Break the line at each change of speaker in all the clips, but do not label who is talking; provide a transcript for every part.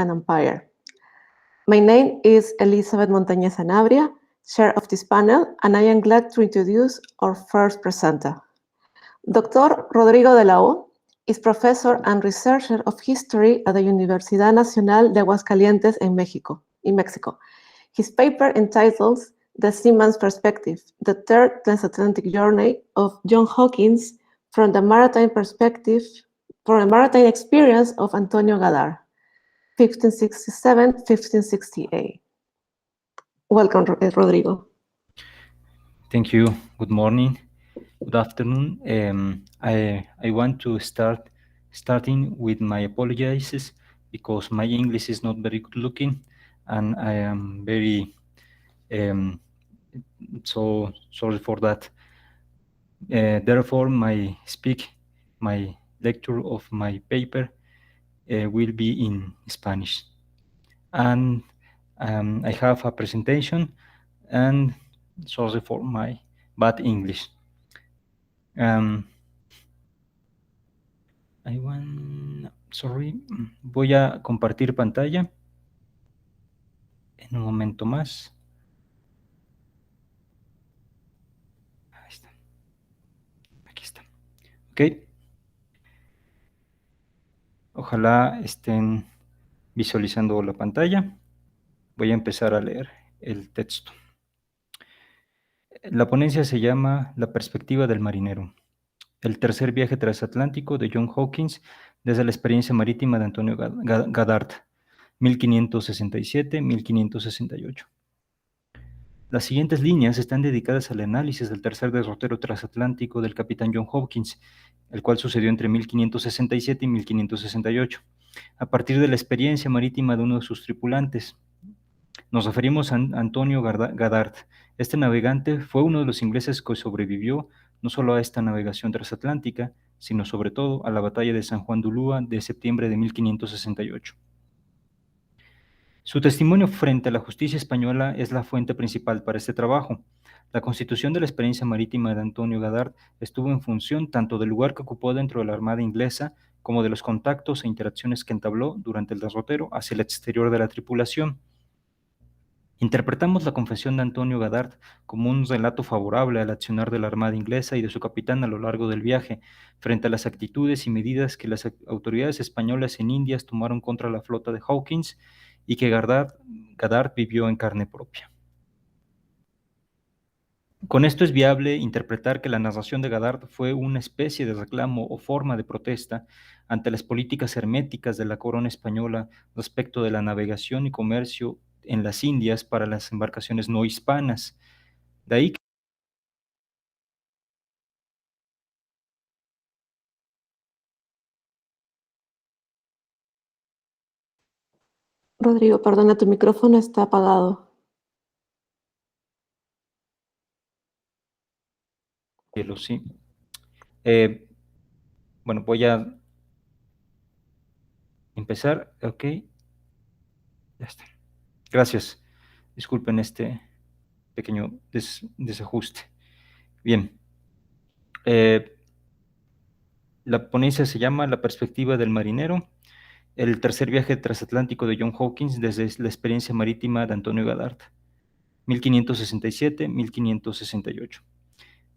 and Empire. My name is Elizabeth Montañez Sanabria, chair of this panel, and I am glad to introduce our first presenter. Dr. Rodrigo de la O is professor and researcher of history at the Universidad Nacional de Aguascalientes in Mexico. His paper entitles The Seaman's Perspective, the Third Transatlantic Journey of John Hawkins from the Maritime Perspective, from the Maritime Experience of Antonio Gadar, 1567-1568. Welcome, Rodrigo.
Thank you. Good morning. Good afternoon. I want to starting with my apologies because my English is not very good looking, and I am very so sorry for that. Therefore, my lecture of my paper will be in Spanish, and I have a presentation, and sorry for my bad English. Voy a compartir pantalla en un momento más. Ahí está. Aquí está. Ok. Ojalá estén visualizando la pantalla. Voy a empezar a leer el texto. La ponencia se llama La perspectiva del marinero. El tercer viaje transatlántico de John Hawkins desde la experiencia marítima de Antonio Gadart, 1567-1568. Las siguientes líneas están dedicadas al análisis del tercer derrotero transatlántico del capitán John Hawkins, el cual sucedió entre 1567 y 1568, a partir de la experiencia marítima de uno de sus tripulantes. Nos referimos a Antonio Gadart. Este navegante fue uno de los ingleses que sobrevivió no solo a esta navegación transatlántica, sino sobre todo a la batalla de San Juan de Ulúa de septiembre de 1568. Su testimonio frente a la justicia española es la fuente principal para este trabajo. La constitución de la experiencia marítima de Antonio Gadart estuvo en función tanto del lugar que ocupó dentro de la Armada inglesa como de los contactos e interacciones que entabló durante el derrotero hacia el exterior de la tripulación. Interpretamos la confesión de Antonio Gadart como un relato favorable al accionar de la Armada inglesa y de su capitán a lo largo del viaje, frente a las actitudes y medidas que las autoridades españolas en Indias tomaron contra la flota de Hawkins y que Gadart vivió en carne propia. Con esto es viable interpretar que la narración de Gadart fue una especie de reclamo o forma de protesta ante las políticas herméticas de la corona española respecto de la navegación y comercio en las Indias para las embarcaciones no hispanas. De ahí que
Rodrigo, perdona, tu micrófono está apagado.
sí. Bueno, voy a empezar. Ok. Ya está. Gracias. Disculpen este pequeño desajuste. Bien. La ponencia se llama La perspectiva del marinero, el tercer viaje transatlántico de John Hawkins desde la experiencia marítima de Antonio Gadart, 1567-1568.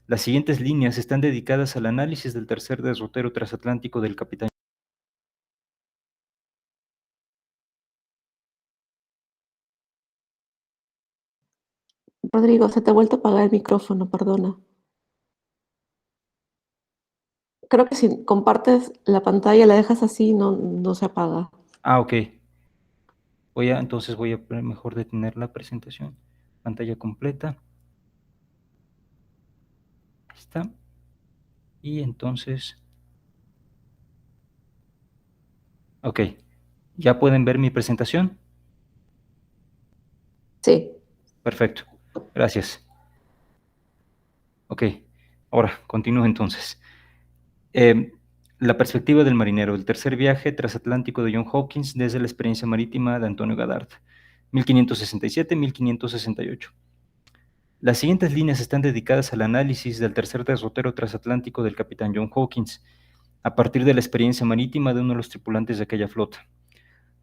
Las siguientes líneas están dedicadas al análisis del tercer derrotero transatlántico del capitán.
Rodrigo, se te ha vuelto a apagar el micrófono, perdona. Creo que si compartes la pantalla, la dejas así, no se apaga.
Ah, ok. Entonces voy a mejor detener la presentación. Pantalla completa. Ahí está. Y entonces... Ok. ¿Ya pueden ver mi presentación?
Sí.
Perfecto. Gracias. Ok. Ahora, continúo entonces. La perspectiva del marinero, el tercer viaje transatlántico de John Hawkins desde la experiencia marítima de Antonio Gadart, 1567-1568. Las siguientes líneas están dedicadas al análisis del tercer derrotero transatlántico del capitán John Hawkins, a partir de la experiencia marítima de uno de los tripulantes de aquella flota.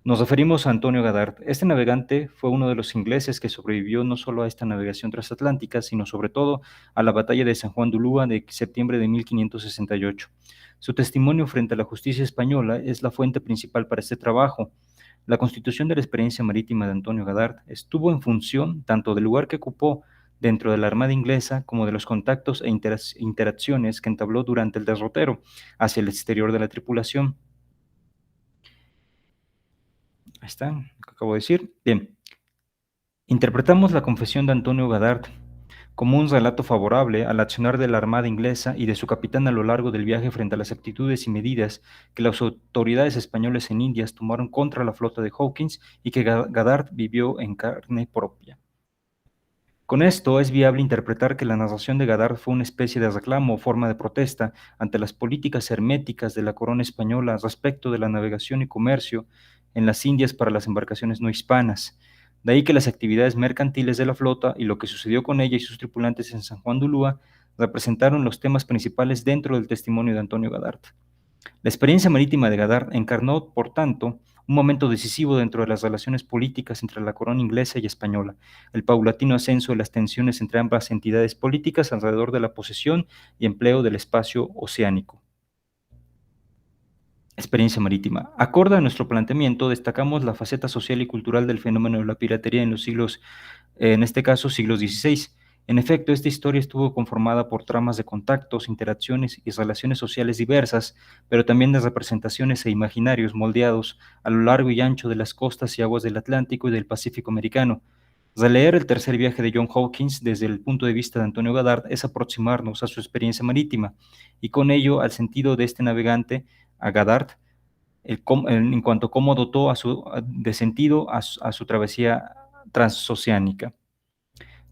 Nos referimos a Antonio Goddard. Este navegante fue uno de los ingleses que sobrevivió no solo a esta navegación transatlántica, sino sobre todo a la batalla de San Juan de Ulúa de septiembre de 1568. Su testimonio frente a la justicia española es la fuente principal para este trabajo. La constitución de la experiencia marítima de Antonio Goddard estuvo en función tanto del lugar que ocupó dentro de la Armada inglesa como de los contactos e interacciones que entabló durante el derrotero hacia el exterior de la tripulación. Ahí está, lo que acabo de decir. Bien, interpretamos la confesión de Antonio Goddard como un relato favorable al accionar de la Armada inglesa y de su capitán a lo largo del viaje frente a las actitudes y medidas que las autoridades españolas en Indias tomaron contra la flota de Hawkins y que Goddard vivió en carne propia. Con esto es viable interpretar que la narración de Goddard fue una especie de reclamo o forma de protesta ante las políticas herméticas de la corona española respecto de la navegación y comercio en las Indias para las embarcaciones no hispanas. De ahí que las actividades mercantiles de la flota y lo que sucedió con ella y sus tripulantes en San Juan de Ulúa representaron los temas principales dentro del testimonio de Antonio Goddard. La experiencia marítima de Goddard encarnó, por tanto, un momento decisivo dentro de las relaciones políticas entre la corona inglesa y española, el paulatino ascenso de las tensiones entre ambas entidades políticas alrededor de la posesión y empleo del espacio oceánico. Experiencia marítima. Acorde a nuestro planteamiento, destacamos la faceta social y cultural del fenómeno de la piratería en los siglos, en este caso, siglos XVI. En efecto, esta historia estuvo conformada por tramas de contactos, interacciones y relaciones sociales diversas, pero también de representaciones e imaginarios moldeados a lo largo y ancho de las costas y aguas del Atlántico y del Pacífico americano. Releer el tercer viaje de John Hawkins desde el punto de vista de Antonio Goddard es aproximarnos a su experiencia marítima y con ello al sentido de este navegante, a Goddard, en cuanto a cómo dotó de sentido a su travesía transoceánica.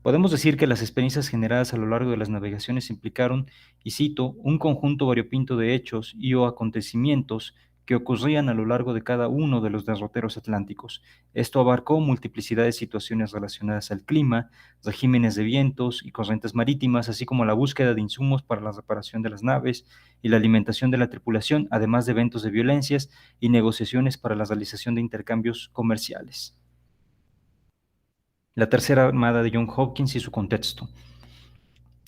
Podemos decir que las experiencias generadas a lo largo de las navegaciones implicaron, y cito, un conjunto variopinto de hechos y o acontecimientos que ocurrían a lo largo de cada uno de los derroteros atlánticos. Esto abarcó multiplicidad de situaciones relacionadas al clima, regímenes de vientos y corrientes marítimas, así como la búsqueda de insumos para la reparación de las naves y la alimentación de la tripulación, además de eventos de violencias y negociaciones para la realización de intercambios comerciales. La tercera armada de John Hopkins y su contexto.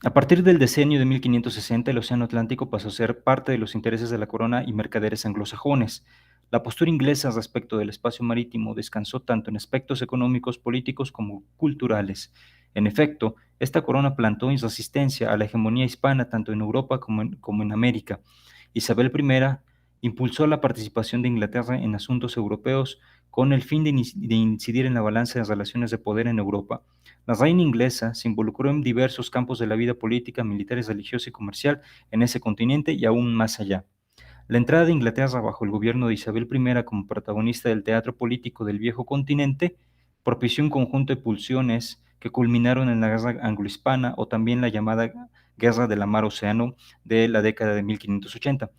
A partir del decenio de 1560, el Océano Atlántico pasó a ser parte de los intereses de la corona y mercaderes anglosajones. La postura inglesa respecto del espacio marítimo descansó tanto en aspectos económicos, políticos como culturales. En efecto, esta corona plantó resistencia a la hegemonía hispana tanto en Europa como en América. Isabel I impulsó la participación de Inglaterra en asuntos europeos con el fin de incidir en la balanza de relaciones de poder en Europa. La reina inglesa se involucró en diversos campos de la vida política, militar, religiosa y comercial en ese continente y aún más allá. La entrada de Inglaterra bajo el gobierno de Isabel I como protagonista del teatro político del viejo continente propició un conjunto de pulsiones que culminaron en la guerra anglo-hispana o también la llamada Guerra de la Mar Océano de la década de 1580.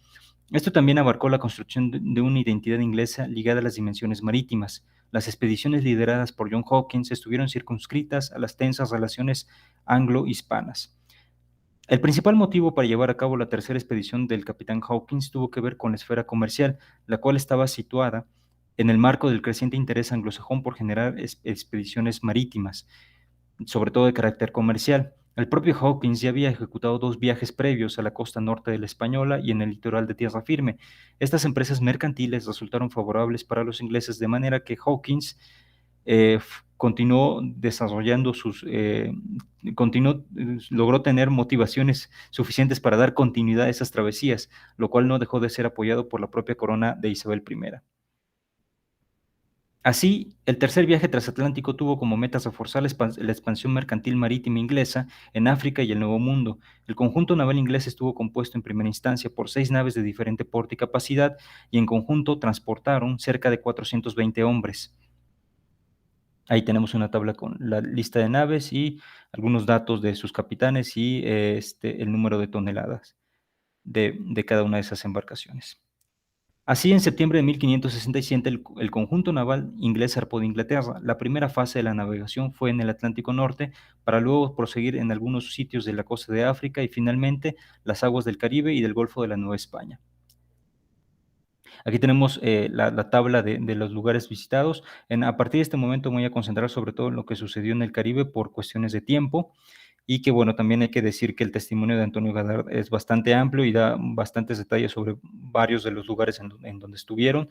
Esto también abarcó la construcción de una identidad inglesa ligada a las dimensiones marítimas. Las expediciones lideradas por John Hawkins estuvieron circunscritas a las tensas relaciones anglo-hispanas. El principal motivo para llevar a cabo la tercera expedición del capitán Hawkins tuvo que ver con la esfera comercial, la cual estaba situada en el marco del creciente interés anglosajón por generar expediciones marítimas, sobre todo de carácter comercial. El propio Hawkins ya había ejecutado 2 viajes previos a la costa norte de la Española y en el litoral de tierra firme. Estas empresas mercantiles resultaron favorables para los ingleses, de manera que Hawkins continuó desarrollando logró tener motivaciones suficientes para dar continuidad a esas travesías, lo cual no dejó de ser apoyado por la propia corona de Isabel I. Así, el tercer viaje transatlántico tuvo como meta reforzar la expansión mercantil marítima inglesa en África y el Nuevo Mundo. El conjunto naval inglés estuvo compuesto en primera instancia por 6 naves de diferente porte y capacidad y en conjunto transportaron cerca de 420 hombres. Ahí tenemos una tabla con la lista de naves y algunos datos de sus capitanes y el número de toneladas de cada una de esas embarcaciones. Así, en septiembre de 1567, el conjunto naval inglés zarpó de Inglaterra. La primera fase de la navegación fue en el Atlántico Norte, para luego proseguir en algunos sitios de la costa de África y finalmente las aguas del Caribe y del Golfo de la Nueva España. Aquí tenemos la tabla de los lugares visitados. A partir de este momento me voy a concentrar sobre todo en lo que sucedió en el Caribe por cuestiones de tiempo y que, bueno, también hay que decir que el testimonio de Antonio Gadar es bastante amplio y da bastantes detalles sobre varios de los lugares en donde estuvieron.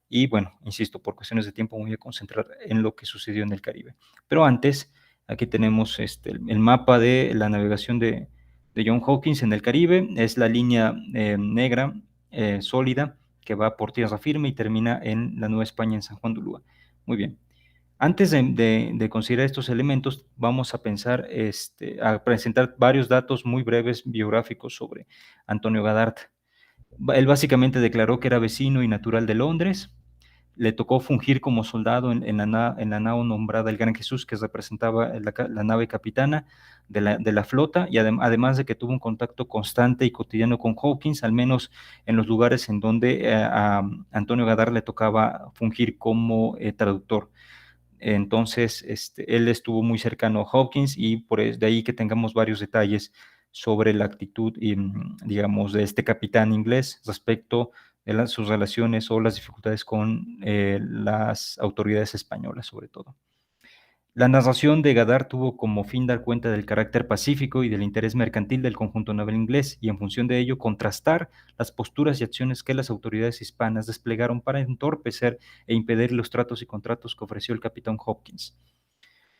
Y bueno, insisto, por cuestiones de tiempo me voy a concentrar en lo que sucedió en el Caribe. Pero antes, aquí tenemos el mapa de la navegación de John Hawkins en el Caribe. Es la línea negra sólida que va por tierra firme y termina en la Nueva España, en San Juan de Ulúa. Muy bien. Antes de considerar estos elementos, vamos a pensar, a presentar varios datos muy breves biográficos sobre Antonio Gadart. Él básicamente declaró que era vecino y natural de Londres. Le tocó fungir como soldado en la nao nombrada el Gran Jesús, que representaba la nave capitana de la flota, y además de que tuvo un contacto constante y cotidiano con Hawkins, al menos en los lugares en donde a Antonio Gadar le tocaba fungir como traductor. Entonces, él estuvo muy cercano a Hawkins y de ahí que tengamos varios detalles sobre la actitud, digamos, de este capitán inglés respecto de sus relaciones o las dificultades con las autoridades españolas, sobre todo. La narración de Gadar tuvo como fin dar cuenta del carácter pacífico y del interés mercantil del conjunto naval inglés y, en función de ello, contrastar las posturas y acciones que las autoridades hispanas desplegaron para entorpecer e impedir los tratos y contratos que ofreció el capitán Hopkins.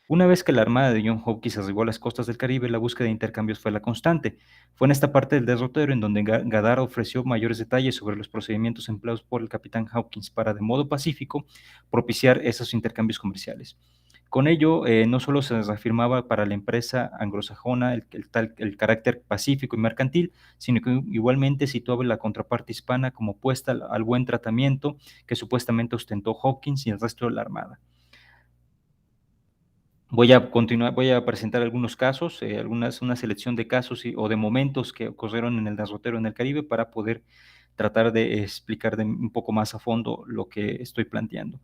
Una vez que la armada de John Hopkins arribó a las costas del Caribe, la búsqueda de intercambios fue la constante. Fue en esta parte del derrotero en donde Gadar ofreció mayores detalles sobre los procedimientos empleados por el capitán Hopkins para, de modo pacífico, propiciar esos intercambios comerciales. Con ello, no solo se reafirmaba para la empresa anglosajona el carácter pacífico y mercantil, sino que igualmente situaba la contraparte hispana como opuesta al buen tratamiento que supuestamente ostentó Hopkins y el resto de la armada. Voy a presentar algunos casos, una selección de casos o de momentos que ocurrieron en el derrotero en el Caribe para poder tratar de explicar un poco más a fondo lo que estoy planteando.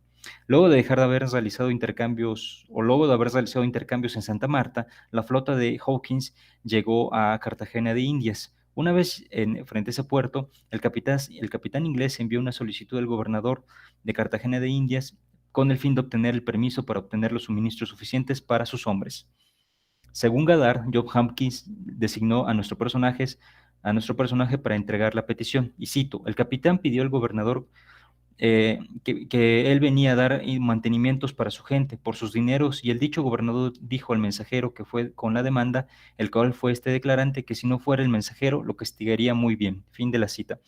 Luego de haber realizado intercambios en Santa Marta, la flota de Hawkins llegó a Cartagena de Indias. Una vez frente a ese puerto, el capitán inglés envió una solicitud al gobernador de Cartagena de Indias con el fin de obtener el permiso para obtener los suministros suficientes para sus hombres. Según Gadar, John Hopkins designó a nuestro personaje para entregar la petición. Y cito: el capitán pidió al gobernador que él venía a dar mantenimientos para su gente por sus dineros, y el dicho gobernador dijo al mensajero que fue con la demanda, el cual fue este declarante, que si no fuera el mensajero lo castigaría muy bien. Fin de la cita.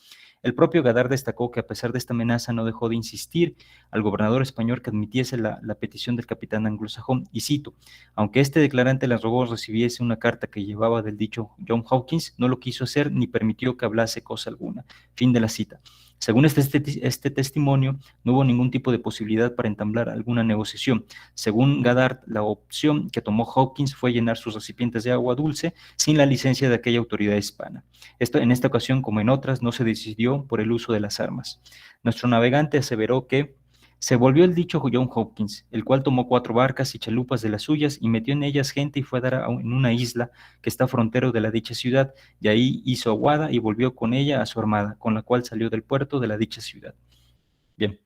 El propio Gadar destacó que a pesar de esta amenaza no dejó de insistir al gobernador español que admitiese la petición del capitán anglosajón, y cito: aunque este declarante le rogó recibiese una carta que llevaba del dicho John Hawkins, no lo quiso hacer ni permitió que hablase cosa alguna. Fin de la cita. Según este testimonio, no hubo ningún tipo de posibilidad para entablar alguna negociación. Según Gadar, la opción que tomó Hawkins fue llenar sus recipientes de agua dulce sin la licencia de aquella autoridad hispana. En esta ocasión, como en otras, no se decidió por el uso de las armas. Nuestro navegante aseveró que se volvió el dicho John Hawkins, el cual tomó 4 barcas y chalupas de las suyas y metió en ellas gente y fue a dar en una isla que está frontero de la dicha ciudad, y ahí hizo aguada y volvió con ella a su armada, con la cual salió del puerto de la dicha ciudad. Bien.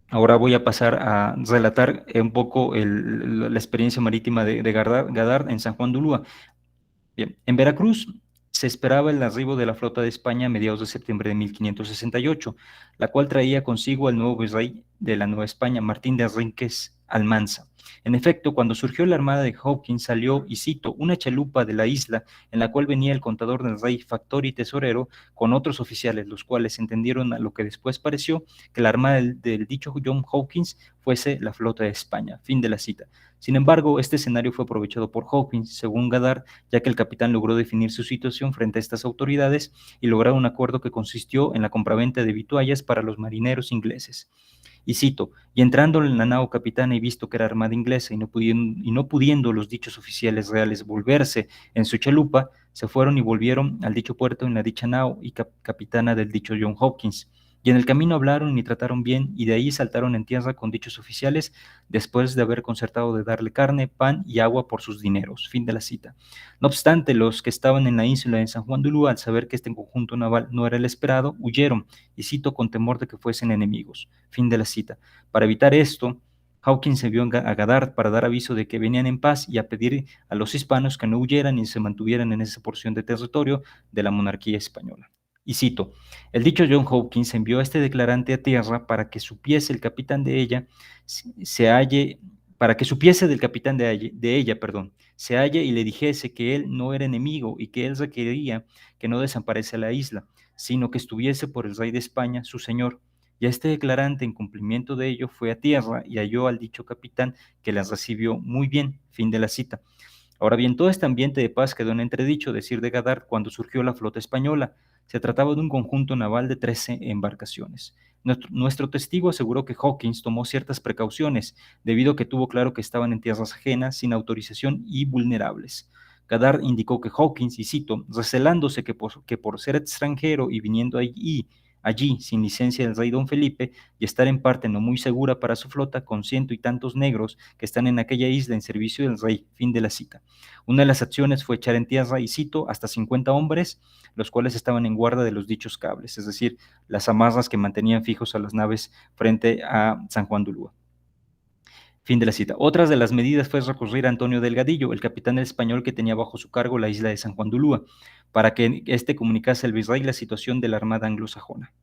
Ahora voy a pasar a relatar un poco la experiencia marítima de Gadar en San Juan de Ulúa. Bien, en Veracruz se esperaba el arribo de la flota de España a mediados de septiembre de 1568, la cual traía consigo al nuevo virrey de la Nueva España, Martín de Enríquez Almanza. En efecto, cuando surgió la armada de Hawkins, salió, y cito, una chalupa de la isla en la cual venía el contador del rey, factor y tesorero, con otros oficiales, los cuales entendieron a lo que después pareció que la armada del dicho John Hawkins fuese la flota de España. Fin de la cita. Sin embargo, este escenario fue aprovechado por Hawkins, según Gadar, ya que el capitán logró definir su situación frente a estas autoridades y lograr un acuerdo que consistió en la compraventa de vituallas para los marineros ingleses. Y cito: y entrando en la nao capitana y visto que era armada inglesa y no pudiendo los dichos oficiales reales volverse en su chalupa, se fueron y volvieron al dicho puerto en la dicha nao y capitana del dicho John Hawkins. Y en el camino hablaron y trataron bien, y de ahí saltaron en tierra con dichos oficiales, después de haber concertado de darle carne, pan y agua por sus dineros. Fin de la cita. No obstante, los que estaban en la ínsula de San Juan de Ulúa, al saber que este conjunto naval no era el esperado, huyeron, y cito, con temor de que fuesen enemigos. Fin de la cita. Para evitar esto, Hawkins envió a Goddard para dar aviso de que venían en paz y a pedir a los hispanos que no huyeran y se mantuvieran en esa porción de territorio de la monarquía española. Y cito, el dicho John Hawkins envió a este declarante a tierra para que supiese el capitán de ella se halle, para que supiese del capitán de ella, perdón, se halle y le dijese que él no era enemigo y que él requería que no desapareciese la isla, sino que estuviese por el rey de España, su señor. Y este declarante, en cumplimiento de ello, fue a tierra y halló al dicho capitán, que las recibió muy bien. Fin de la cita. Ahora bien, todo este ambiente de paz quedó en entredicho, decir de Goddard, cuando surgió la flota española. Se trataba de un conjunto naval de 13 embarcaciones. Nuestro testigo aseguró que Hawkins tomó ciertas precauciones, debido a que tuvo claro que estaban en tierras ajenas, sin autorización y vulnerables. Goddard indicó que Hawkins, y cito, recelándose que por ser extranjero y viniendo allí sin licencia del rey don Felipe y estar en parte no muy segura para su flota con ciento y tantos negros que están en aquella isla en servicio del rey. Fin de la cita. Una de las acciones fue echar en tierra, y cito, hasta 50 hombres, los cuales estaban en guarda de los dichos cables, es decir, las amarras que mantenían fijos a las naves frente a San Juan de Ulúa. Fin de la cita. Otras de las medidas fue recurrir a Antonio Delgadillo, el capitán español que tenía bajo su cargo la isla de San Juan de Ulúa, para que éste comunicase al virrey la situación de la armada anglosajona.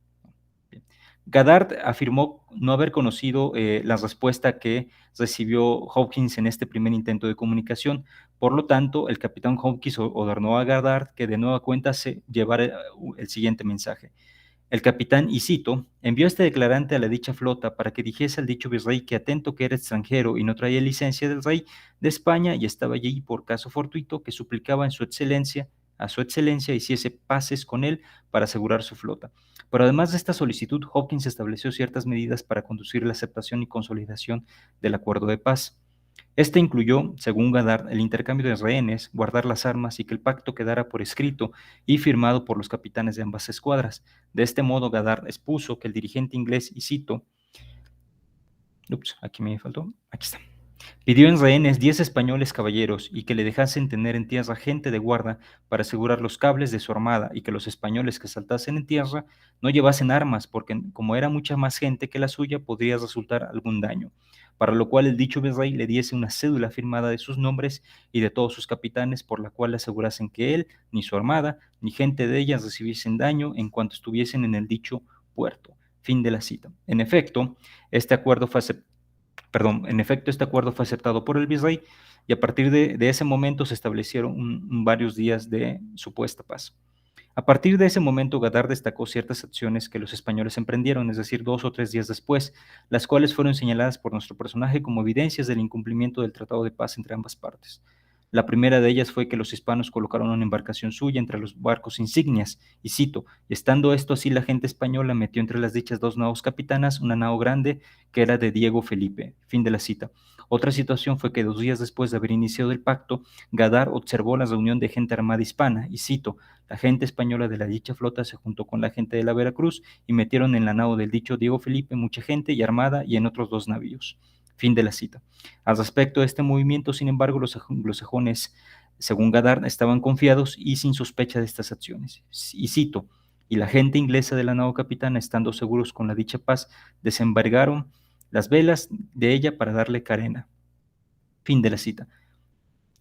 Goddard afirmó no haber conocido la respuesta que recibió Hawkins en este primer intento de comunicación. Por lo tanto, el capitán Hawkins ordenó a Goddard que de nueva cuenta se llevara el siguiente mensaje. El capitán, y cito, envió este declarante a la dicha flota para que dijese al dicho virrey que, atento que era extranjero y no traía licencia del rey de España y estaba allí por caso fortuito, que suplicaba a su excelencia hiciese paces con él para asegurar su flota. Pero además de esta solicitud, Hawkins estableció ciertas medidas para conducir la aceptación y consolidación del acuerdo de paz. Este incluyó, según Goddard, el intercambio de rehenes, guardar las armas y que el pacto quedara por escrito y firmado por los capitanes de ambas escuadras. De este modo, Goddard expuso que el dirigente inglés, y cito, aquí me faltó, aquí está. Pidió en rehenes 10 españoles caballeros y que le dejasen tener en tierra gente de guarda para asegurar los cables de su armada, y que los españoles que saltasen en tierra no llevasen armas, porque como era mucha más gente que la suya, podría resultar algún daño. Para lo cual el dicho virrey le diese una cédula firmada de sus nombres y de todos sus capitanes, por la cual le asegurasen que él, ni su armada, ni gente de ella recibiesen daño en cuanto estuviesen en el dicho puerto. Fin de la cita. En efecto, este acuerdo fue aceptado por el virrey, y a partir de ese momento se establecieron varios días de supuesta paz. A partir de ese momento, Goddard destacó ciertas acciones que los españoles emprendieron, es decir, 2 o 3 días después, las cuales fueron señaladas por nuestro personaje como evidencias del incumplimiento del tratado de paz entre ambas partes. La primera de ellas fue que los hispanos colocaron una embarcación suya entre los barcos insignias, y cito, estando esto así, la gente española metió entre las dichas 2 naos capitanas una nao grande que era de Diego Felipe. Fin de la cita. Otra situación fue que 2 días después de haber iniciado el pacto, Goddard observó la reunión de gente armada hispana, y cito, la gente española de la dicha flota se juntó con la gente de la Veracruz y metieron en la nao del dicho Diego Felipe mucha gente y armada y en otros 2 navíos. Fin de la cita. Al respecto de este movimiento, sin embargo, los anglosajones, según Goddard, estaban confiados y sin sospecha de estas acciones. Y cito, y la gente inglesa de la nao capitana, estando seguros con la dicha paz, desembargaron las velas de ella para darle carena. Fin de la cita.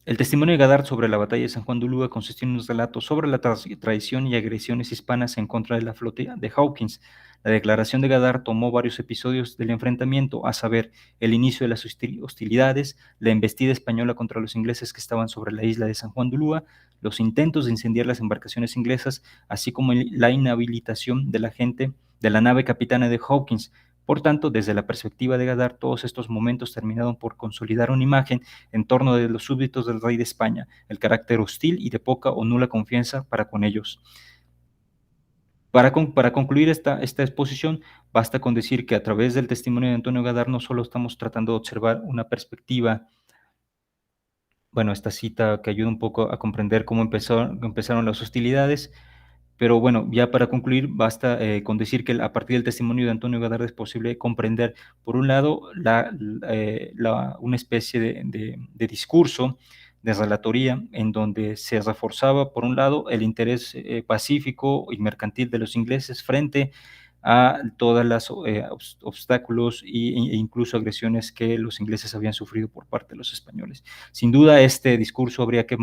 El testimonio de Goddard sobre la batalla de San Juan de Ulúa consistió en un relato sobre la traición y agresiones hispanas en contra de la flota de Hawkins. La declaración de Goddard tomó varios episodios del enfrentamiento, a saber, el inicio de las hostilidades, la embestida española contra los ingleses que estaban sobre la isla de San Juan de Ulúa, los intentos de incendiar las embarcaciones inglesas, así como la inhabilitación de la nave capitana de Hawkins. Por tanto, desde la perspectiva de Goddard, todos estos momentos terminaron por consolidar una imagen en torno de los súbditos del rey de España, el carácter hostil y de poca o nula confianza para con ellos. Para concluir esta exposición, basta con decir que a través del testimonio de Antonio Goddard no solo estamos tratando de observar una perspectiva, esta cita que ayuda un poco a comprender cómo empezaron las hostilidades, Pero bueno, ya para concluir, basta con decir que a partir del testimonio de Antonio Gadard es posible comprender, por un lado, una especie de discurso, de relatoría, en donde se reforzaba, por un lado, el interés pacífico y mercantil de los ingleses frente a todas las obstáculos e incluso agresiones que los ingleses habían sufrido por parte de los españoles. Sin duda, este discurso habría que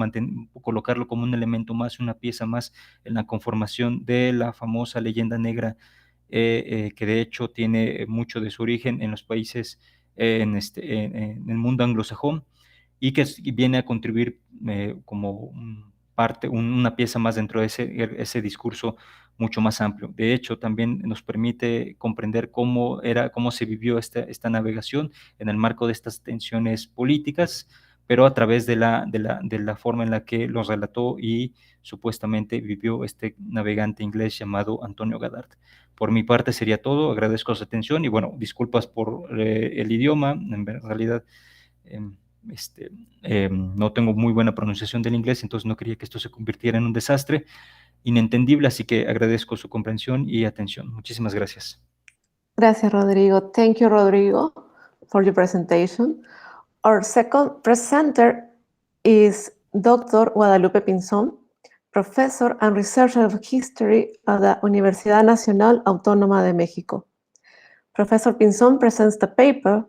colocarlo como un elemento más, una pieza más en la conformación de la famosa leyenda negra, que de hecho tiene mucho de su origen en los países, en el mundo anglosajón, y que viene a contribuir como una pieza más dentro de ese discurso mucho más amplio. De hecho, también nos permite comprender cómo se vivió esta navegación en el marco de estas tensiones políticas, pero a través de la forma en la que los relató y supuestamente vivió este navegante inglés llamado Antonio Gadard. Por mi parte sería todo, agradezco su atención y bueno, disculpas por el idioma, en realidad no tengo muy buena pronunciación del inglés, entonces no quería que esto se convirtiera en un desastre inentendible, así que agradezco su comprensión y atención. Muchísimas gracias.
Gracias, Rodrigo. Thank you, Rodrigo, for your presentation. Our second presenter is Dr. Guadalupe Pinzón, professor and researcher of history at the Universidad Nacional Autónoma de México. Professor Pinzón presents the paper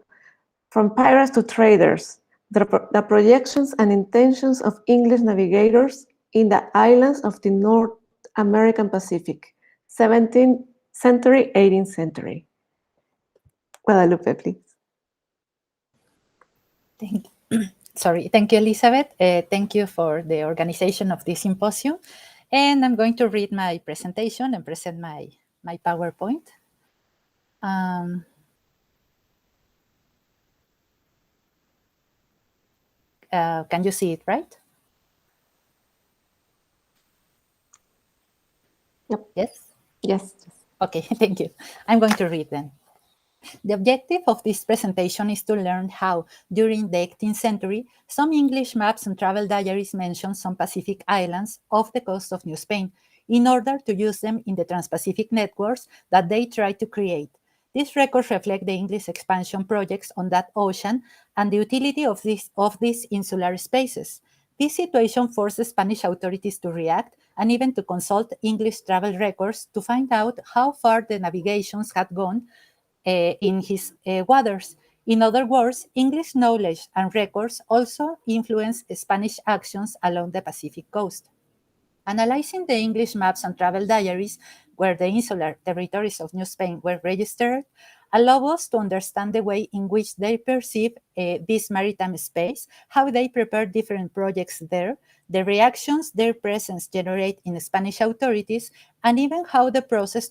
From Pirates to Traders, the projections and intentions of English navigators in the islands of the North American Pacific, 17th century, 18th century. Guadalupe, please.
Thank you, Elizabeth. Thank you for the organization of this symposium. And I'm going to read my presentation and present my PowerPoint. Can you see it, right?
Yep.
Yes?
Yes.
Okay, thank you. I'm going to read then. The objective of this presentation is to learn how, during the 18th century, some English maps and travel diaries mention some Pacific islands off the coast of New Spain in order to use them in the Trans-Pacific networks that they try to create. These records reflect the English expansion projects on that ocean and the utility of these insular spaces. This situation forced the Spanish authorities to react and even to consult English travel records to find out how far the navigations had gone in his waters. In other words, English knowledge and records also influenced Spanish actions along the Pacific coast. Analyzing the English maps and travel diaries where the insular territories of New Spain were registered allow us to understand the way in which they perceive this maritime space, how they prepare different projects there, the reactions their presence generate in Spanish authorities, and even how the process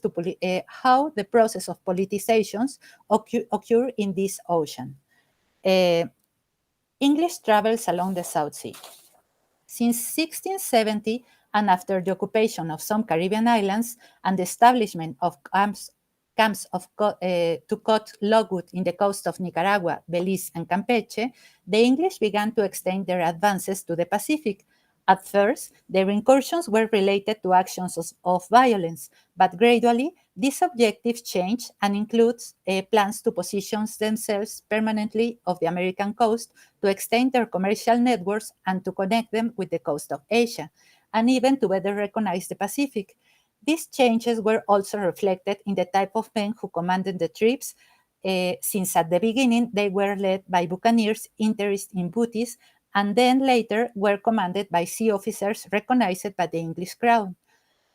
of politicizations occur in this ocean. English travels along the South Sea. Since 1670, and after the occupation of some Caribbean islands and the establishment of camps to cut logwood in the coast of Nicaragua, Belize, and Campeche, the English began to extend their advances to the Pacific. At first, their incursions were related to actions of violence, but gradually, these objectives changed and includes plans to position themselves permanently off the American coast, to extend their commercial networks and to connect them with the coast of Asia, and even to better recognize the Pacific. These changes were also reflected in the type of men who commanded the trips, since at the beginning they were led by buccaneers interested in booties, and then later were commanded by sea officers recognized by the English crown.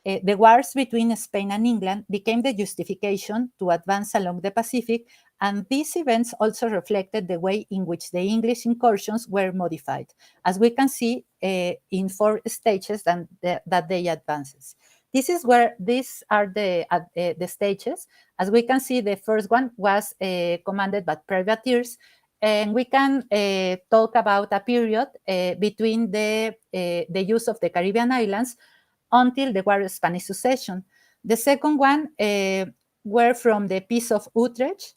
The wars between Spain and England became the justification to advance along the Pacific, and these events also reflected the way in which the English incursions were modified, as we can see in 4 stages that they advances. These are the stages. As we can see, the first one was commanded by privateers, and we can talk about a period between the use of the Caribbean islands until the War of Spanish Succession. The second one were from the Peace of Utrecht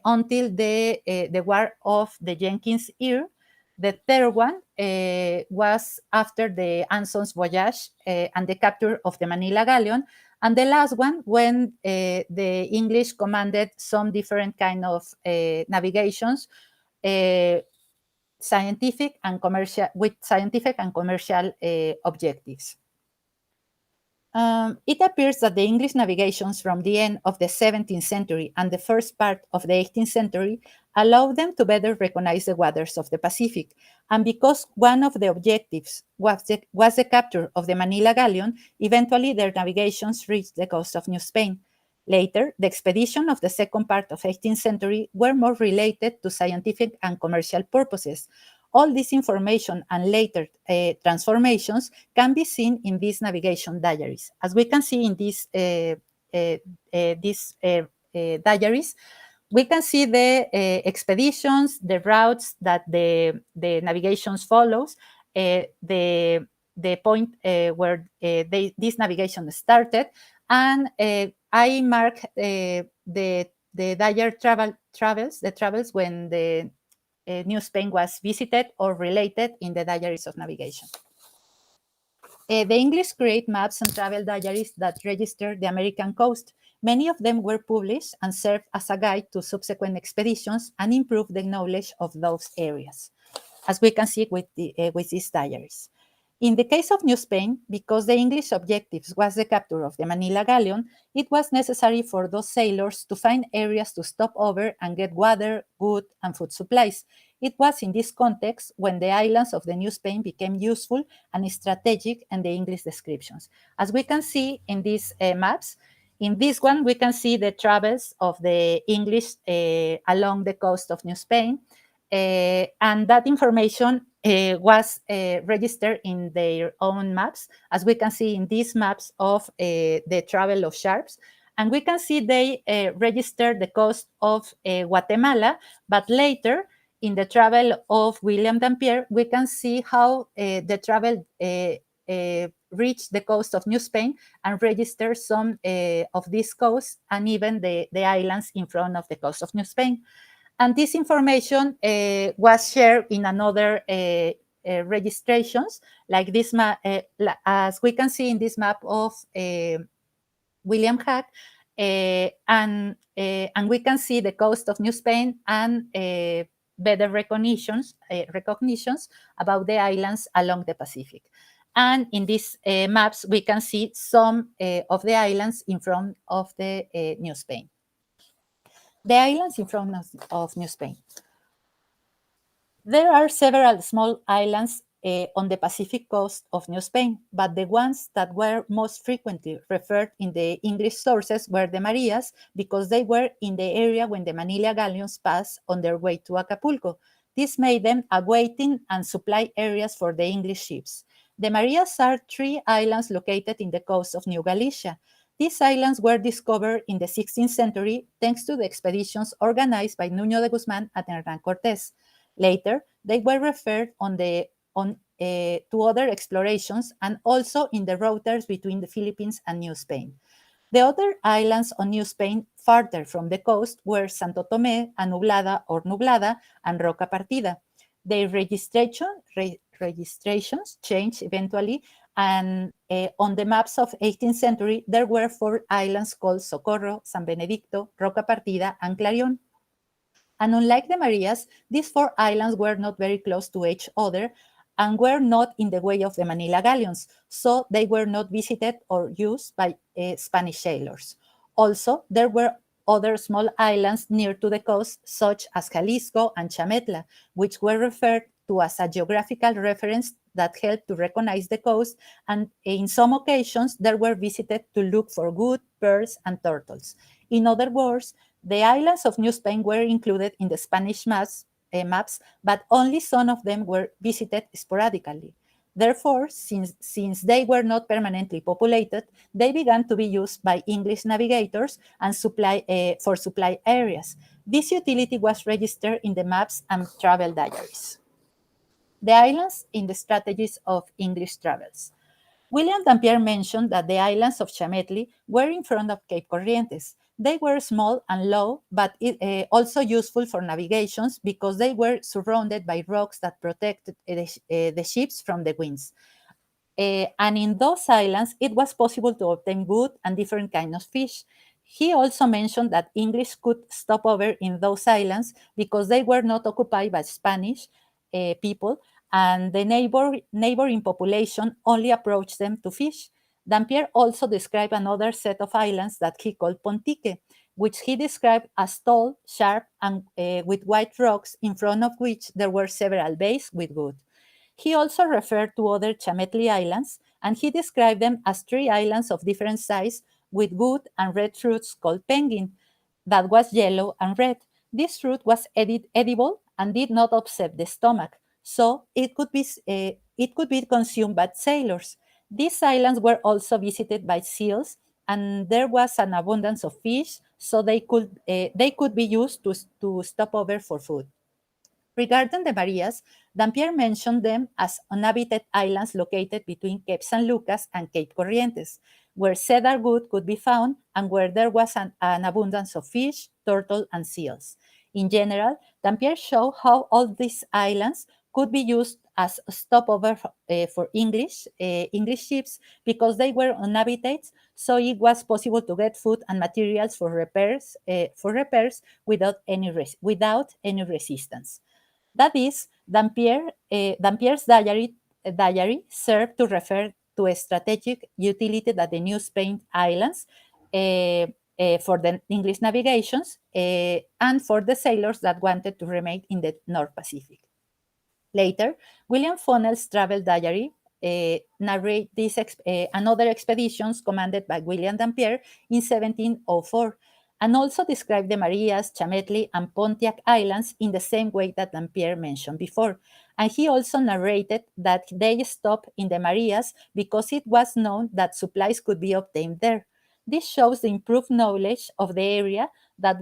until the War of the Jenkins Ear. The third one was after the Anson's voyage and the capture of the Manila galleon. And the last one, when the English commanded some different kind of navigations, scientific and commercial, with scientific and commercial objectives. It appears that the English navigations from the end of the 17th century and the first part of the 18th century allowed them to better recognize the waters of the Pacific. And because one of the objectives was the capture of the Manila galleon, eventually their navigations reached the coast of New Spain. Later, the expedition of the second part of 18th century were more related to scientific and commercial purposes. All this information and later transformations can be seen in these navigation diaries. As we can see in these diaries, we can see the expeditions, the routes that the navigations follows, the point where this navigation started, and I mark the diary travels when the New Spain was visited or related in the diaries of navigation. The English create maps and travel diaries that register the American coast. Many of them were published and served as a guide to subsequent expeditions and improved the knowledge of those areas, as we can see with these diaries. In the case of New Spain, because the English objectives was the capture of the Manila galleon, it was necessary for those sailors to find areas to stop over and get water, wood, and food supplies. It was in this context when the islands of the New Spain became useful and strategic in the English descriptions. As we can see in these maps, in this one, we can see the travels of the English along the coast of New Spain, and that information was registered in their own maps, as we can see in these maps of the travel of sharps. And we can see they registered the coast of Guatemala, but later in the travel of William Dampier, we can see how the travel reached the coast of New Spain and registered some of these coasts and even the islands in front of the coast of New Spain. And this information was shared in another registrations, like this map, as we can see in this map of William Hack, and we can see the coast of New Spain and better recognitions about the islands along the Pacific. And in these maps, we can see some of the islands in front of the New Spain. The islands in front of New Spain. There are several small islands on the Pacific coast of New Spain, but the ones that were most frequently referred in the English sources were the Marias, because they were in the area when the Manila galleons passed on their way to Acapulco. This made them awaiting and supply areas for the English ships. The Marias are 3 islands located in the coast of New Galicia. These islands were discovered in the 16th century thanks to the expeditions organized by Nuño de Guzmán and Hernán Cortés. Later, they were referred to other explorations and also in the routers between the Philippines and New Spain. The other islands on New Spain farther from the coast were Santo Tomé, Anublada or Nublada, and Roca Partida. Their registrations changed eventually, and on the maps of 18th century, there were 4 islands called Socorro, San Benedicto, Roca Partida, and Clarion. And unlike the Marias, these 4 islands were not very close to each other and were not in the way of the Manila galleons, so they were not visited or used by Spanish sailors. Also, there were other small islands near to the coast, such as Jalisco and Chametla, which were referred to as a geographical reference that helped to recognize the coast, and in some occasions, they were visited to look for wood, pearls, and turtles. In other words, the islands of New Spain were included in the Spanish maps, but only some of them were visited sporadically. Therefore, since they were not permanently populated, they began to be used by English navigators and for supply areas. This utility was registered in the maps and travel diaries. The islands in the strategies of English travels. William Dampier mentioned that the islands of Chametli were in front of Cape Corrientes. They were small and low, but also useful for navigations because they were surrounded by rocks that protected the ships from the winds. And in those islands, it was possible to obtain wood and different kinds of fish. He also mentioned that English could stop over in those islands because they were not occupied by Spanish people, and the neighboring population only approached them to fish. Dampier also described another set of islands that he called Pontique, which he described as tall, sharp, and with white rocks in front of which there were several bays with wood. He also referred to other Chametli Islands, and he described them as 3 islands of different size with wood and red fruits called penguin, that was yellow and red. This fruit was edible and did not upset the stomach, so it could be consumed by sailors. These islands were also visited by seals, and there was an abundance of fish, so they could be used to stop over for food. Regarding the Marias, Dampier mentioned them as uninhabited islands located between Cape San Lucas and Cape Corrientes, where cedar wood could be found and where there was an abundance of fish, turtle, and seals. In general, Dampier showed how all these islands could be used as a stopover for English ships because they were uninhabited, so it was possible to get food and materials for repairs without any resistance. That is, Dampier's diary served to refer to a strategic utility that the New Spain Islands for the English navigations and for the sailors that wanted to remain in the North Pacific. Later, William Funnell's travel diary narrate another expeditions commanded by William Dampier in 1704, and also describe the Marias, Chametli, and Pontiac Islands in the same way that Dampier mentioned before. And he also narrated that they stopped in the Marias because it was known that supplies could be obtained there. This shows the improved knowledge of the area that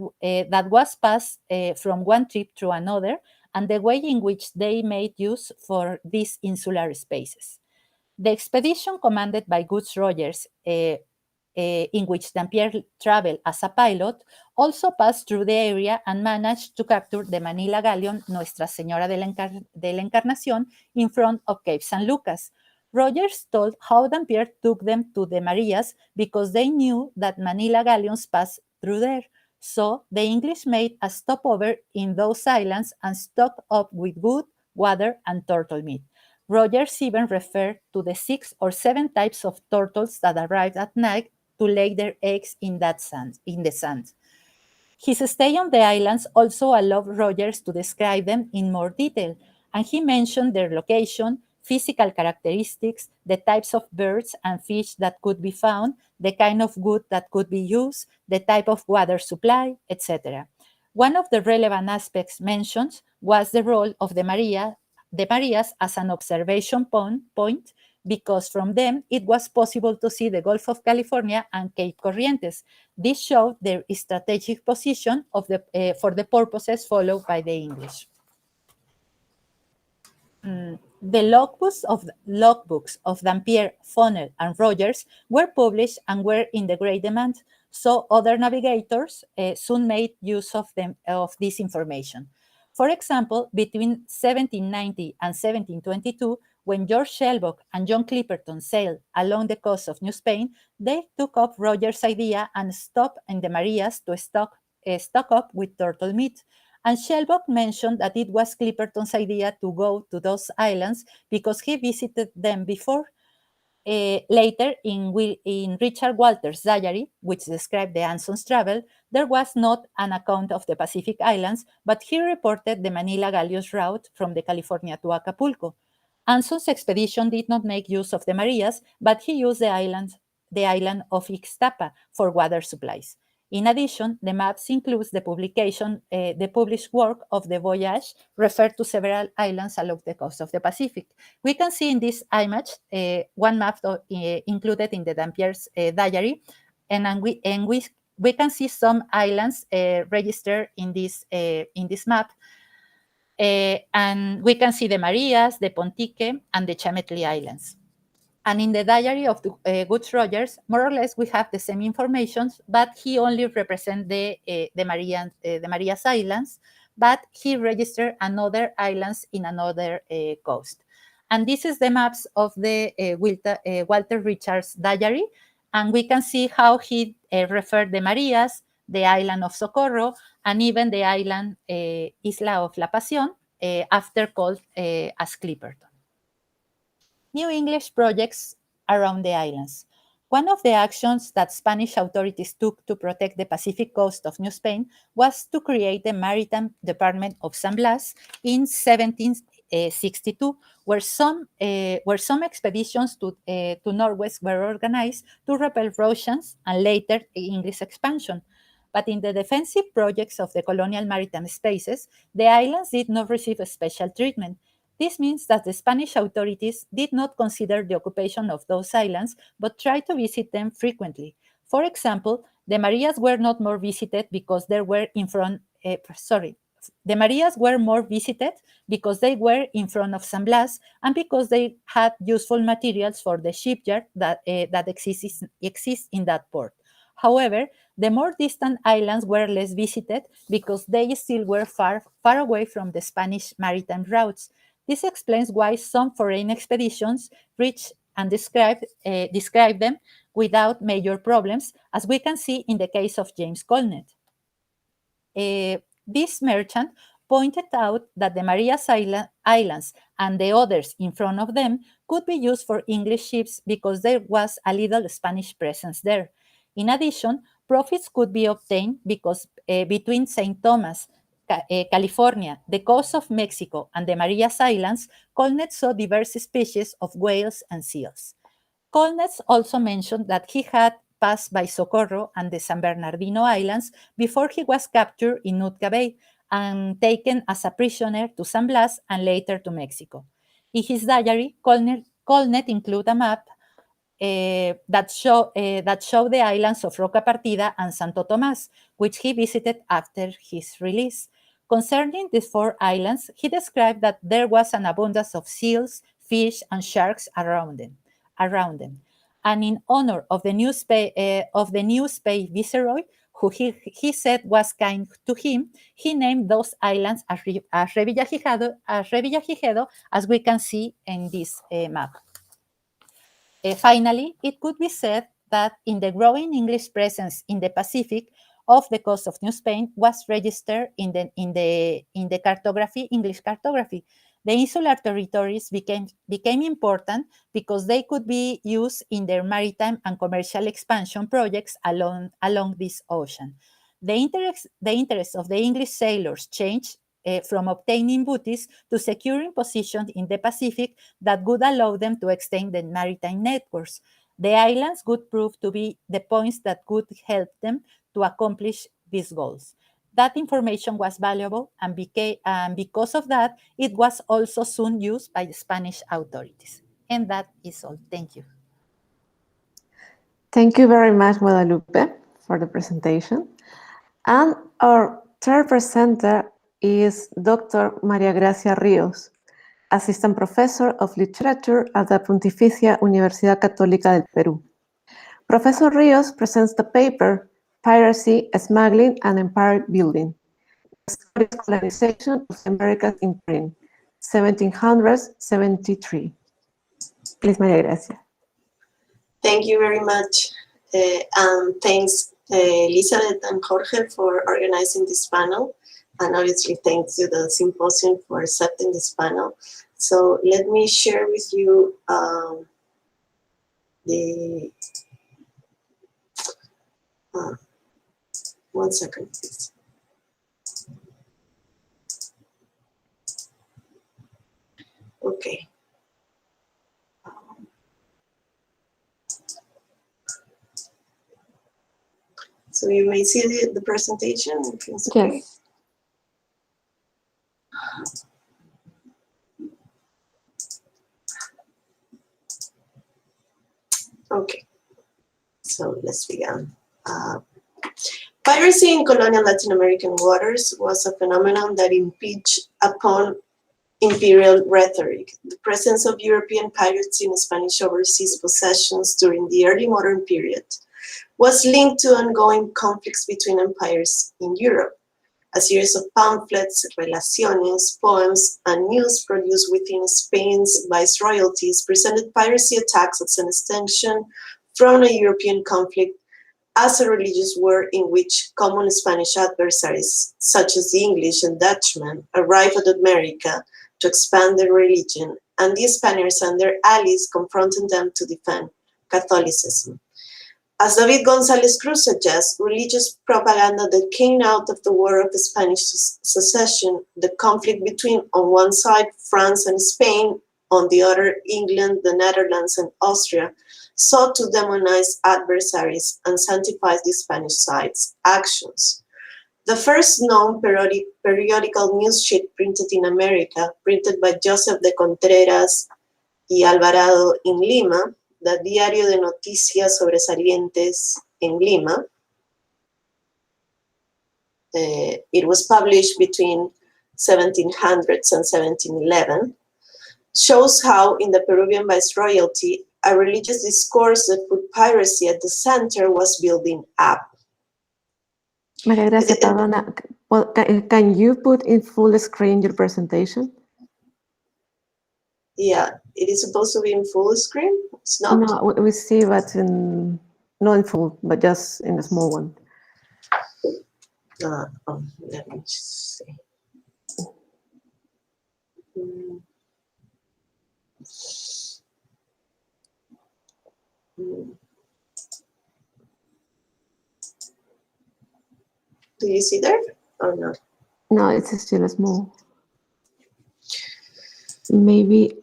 was passed from one trip to another, and the way in which they made use for these insular spaces. The expedition commanded by Goods Rogers, in which Dampier traveled as a pilot, also passed through the area and managed to capture the Manila galleon Nuestra Señora de la Encarnación in front of Cape San Lucas. Rogers told how Dampier took them to the Marias because they knew that Manila galleons passed through there. So the English made a stopover in those islands and stocked up with wood, water, and turtle meat. Rogers even referred to the 6 or 7 types of turtles that arrived at night to lay their eggs in the sand. His stay on the islands also allowed Rogers to describe them in more detail, and he mentioned their location, physical characteristics, the types of birds and fish that could be found, the kind of wood that could be used, the type of water supply, etc. One of the relevant aspects mentioned was the role of the Marias as an observation point, because from them it was possible to see the Gulf of California and Cape Corrientes. This showed their strategic position for the purposes followed by the English. The logbooks of Dampier, Funnell, and Rogers were published and were in the great demand, so other navigators soon made use of this information. For example, between 1790 and 1722, when George Shelbock and John Clipperton sailed along the coast of New Spain, they took up Rogers' idea and stopped in the Marias to stock up with turtle meat. And Shelbock mentioned that it was Clipperton's idea to go to those islands because he visited them before. Later, in Richard Walter's diary, which described the Anson's travel, there was not an account of the Pacific Islands, but he reported the Manila galleon's route from the California to Acapulco. Anson's expedition did not make use of the Marias, but he used the island of Ixtapa for water supplies. In addition, the maps includes the published work of the voyage referred to several islands along the coast of the Pacific. We can see in this image one map included in the Dampier's diary, and we can see some islands registered in this map. And we can see the Marias, the Pontique, and the Chametli Islands. And in the diary of Woodes Rogers, more or less we have the same information, but he only represents the Marias Islands, but he registered another islands in another coast. And this is the maps of the Walter Richards diary, and we can see how he referred the Marias, the island of Socorro, and even the island Isla of La Pasión, after called as Clipperton. New English projects around the islands. One of the actions that Spanish authorities took to protect the Pacific coast of New Spain was to create the Maritime Department of San Blas in 1762, where some expeditions to Northwest were organized to repel Russians and later English expansion. But in the defensive projects of the colonial maritime spaces, the islands did not receive a special treatment. This means that the Spanish authorities did not consider the occupation of those islands, but tried to visit them frequently. For example, the Marias were not more visited because they were in front. The Marias were more visited because they were in front of San Blas and because they had useful materials for the shipyard that exists in that port. However, the more distant islands were less visited because they still were far away from the Spanish maritime routes. This explains why some foreign expeditions reach and describe them without major problems, as we can see in the case of James Colnet. This merchant pointed out that the Marias Islands and the others in front of them could be used for English ships because there was a little Spanish presence there. In addition, profits could be obtained because between St. Thomas, California, the coast of Mexico, and the Marias Islands, Colnet saw diverse species of whales and seals. Colnet also mentioned that he had passed by Socorro and the San Bernardino Islands before he was captured in Nootka Bay and taken as a prisoner to San Blas and later to Mexico. In his diary, Colnet included a map that showed the islands of Roca Partida and Santo Tomás, which he visited after his release. Concerning these 4 islands, he described that there was an abundance of seals, fish, and sharks around them. And in honor of the new Spey viceroy, who he said was kind to him, he named those islands as Revillagigedo, as we can see in this map. Finally, it could be said that in the growing English presence in the Pacific off the coast of New Spain was registered in the English cartography. The insular territories became important because they could be used in their maritime and commercial expansion projects along this ocean. The interest of the English sailors changed from obtaining booties to securing positions in the Pacific that would allow them to extend their maritime networks. The islands would prove to be the points that could help them to accomplish these goals. That information was valuable, and because of that, it was also soon used by the Spanish authorities. And that is all. Thank you.
Thank you very much, Guadalupe, for the presentation. And our third presenter is Dr. María Gracia Ríos, Assistant Professor of Literature at the Pontificia Universidad Católica del Perú. Professor Ríos presents the paper Piracy, Smuggling, and Empire Building, Historic Colonization of the Americas in Print, 1773. Please, María Gracia.
Thank you very much. And thanks, Elizabeth and Jorge, for organizing this panel. And obviously, thanks to the symposium for accepting this panel. So let me share with you one second, please. Okay. So you may see the presentation. It's okay.
Yes.
Okay, so let's begin. Piracy in colonial Latin American waters was a phenomenon that impinged upon imperial rhetoric. The presence of European pirates in Spanish overseas possessions during the early modern period was linked to ongoing conflicts between empires in Europe. A series of pamphlets, relaciones, poems, and news produced within Spain's viceroyalties presented piracy attacks as an extension from a European conflict as a religious war in which common Spanish adversaries, such as the English and Dutchmen, arrived at America to expand their religion, and the Spaniards and their allies confronted them to defend Catholicism. As David González Cruz suggests, religious propaganda that came out of the War of the Spanish Succession, the conflict between, on one side, France and Spain, on the other, England, the Netherlands, and Austria, sought to demonize adversaries and sanctify the Spanish side's actions. The first known periodical news sheet printed in America, printed by Joseph de Contreras y Alvarado in Lima, the Diario de Noticias Sobresalientes en Lima. It was published between 1700s and 1711, shows how in the Peruvian viceroyalty, a religious discourse that put piracy at the center was building up.
María Gracia, perdona. Well, can you put in full screen your presentation?
Yeah, it is supposed to be in full screen. It's not.
No, we see but in not in full, but just in a small one.
Let me just see. Do you see there or not?
No, it's still small. Maybe.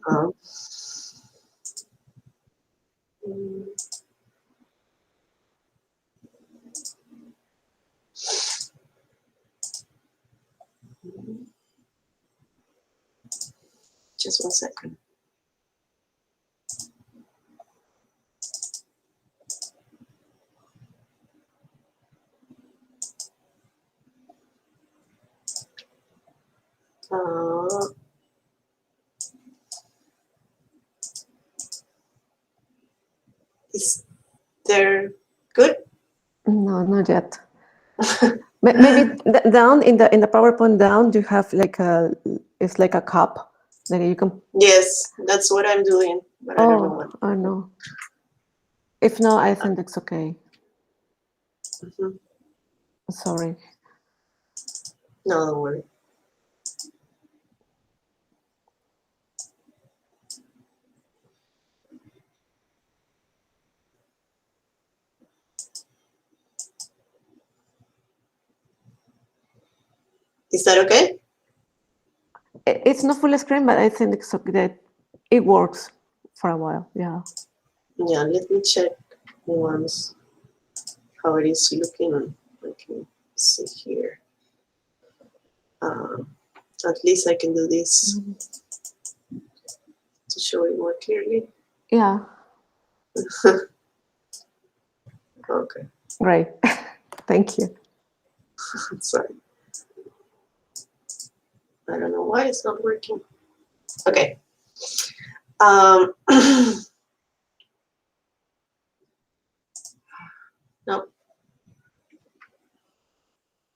Just 1 second. Is there good?
No, not yet. Maybe down in the PowerPoint down, you have like it's like a cup that you can.
Yes, that's what I'm doing, but I don't know what.
Oh no. If not, I think it's okay. Sorry.
No, don't worry. Is that okay?
It's not full screen, but I think it's okay. That it works for a while. Yeah.
Yeah, let me check once how it is looking. I can see here. At least I can do this to show it more clearly.
Yeah.
Okay.
Great. Thank you.
Sorry. I don't know why it's not working. Okay. No.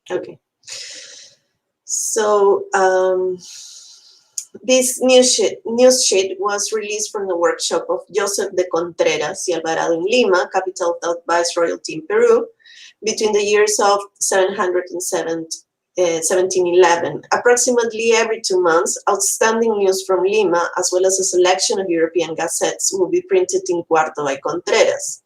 Okay. So this news sheet was released from the workshop of Joseph de Contreras y Alvarado in Lima, capital of the Viceroyalty in Peru, between the years of 700 and 1711. Approximately every 2 months, outstanding news from Lima, as well as a selection of European gazettes, will be printed in Cuarto by Contreras.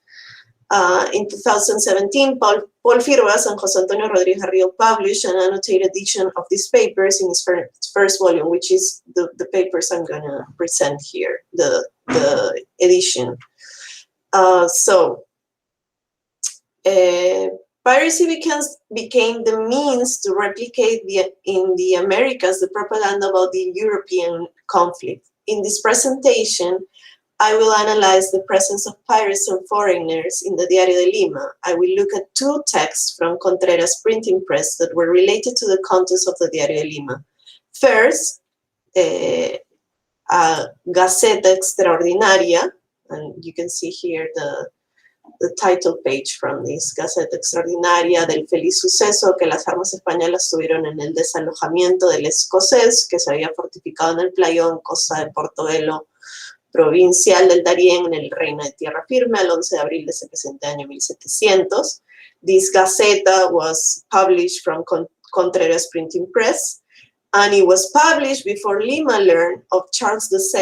In 2017, Paul Firvas and José Antonio Rodríguez Jarrío published an annotated edition of these papers in its first volume, which is the papers I'm going to present here, the edition. Piracy became the means to replicate in the Americas the propaganda about the European conflict. In this presentation, I will analyze the presence of pirates and foreigners in the Diario de Lima. I will look at 2 texts from Contreras' printing press that were related to the contents of the Diario de Lima. First, a Gaceta Extraordinaria, and you can see here the title page from this Gaceta Extraordinaria del feliz suceso que las armas españolas tuvieron en el desalojamiento del escocés que se había fortificado en el playón Costa de Portobelo, provincial del Darién, en el Reino de Tierra Firme, el 11 de abril de ese presente año 1700. This Gaceta was published from Contreras Printing Press, and it was published before Lima learned of Charles II's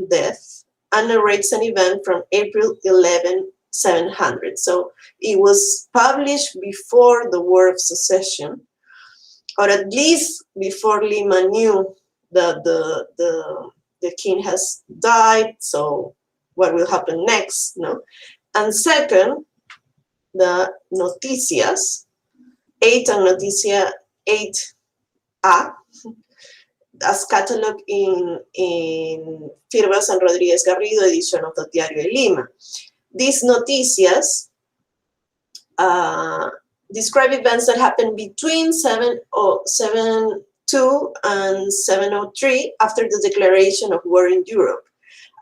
death and narrates an event from April 11, 700. So it was published before the War of Secession, or at least before Lima knew that the king has died, so what will happen next, no? And second, the Noticias, 8 and Noticia 8A, as cataloged in Firmas and Rodriguez Garrido edition of the Diario de Lima. These Noticias describe events that happened between 702 and 703 after the declaration of war in Europe.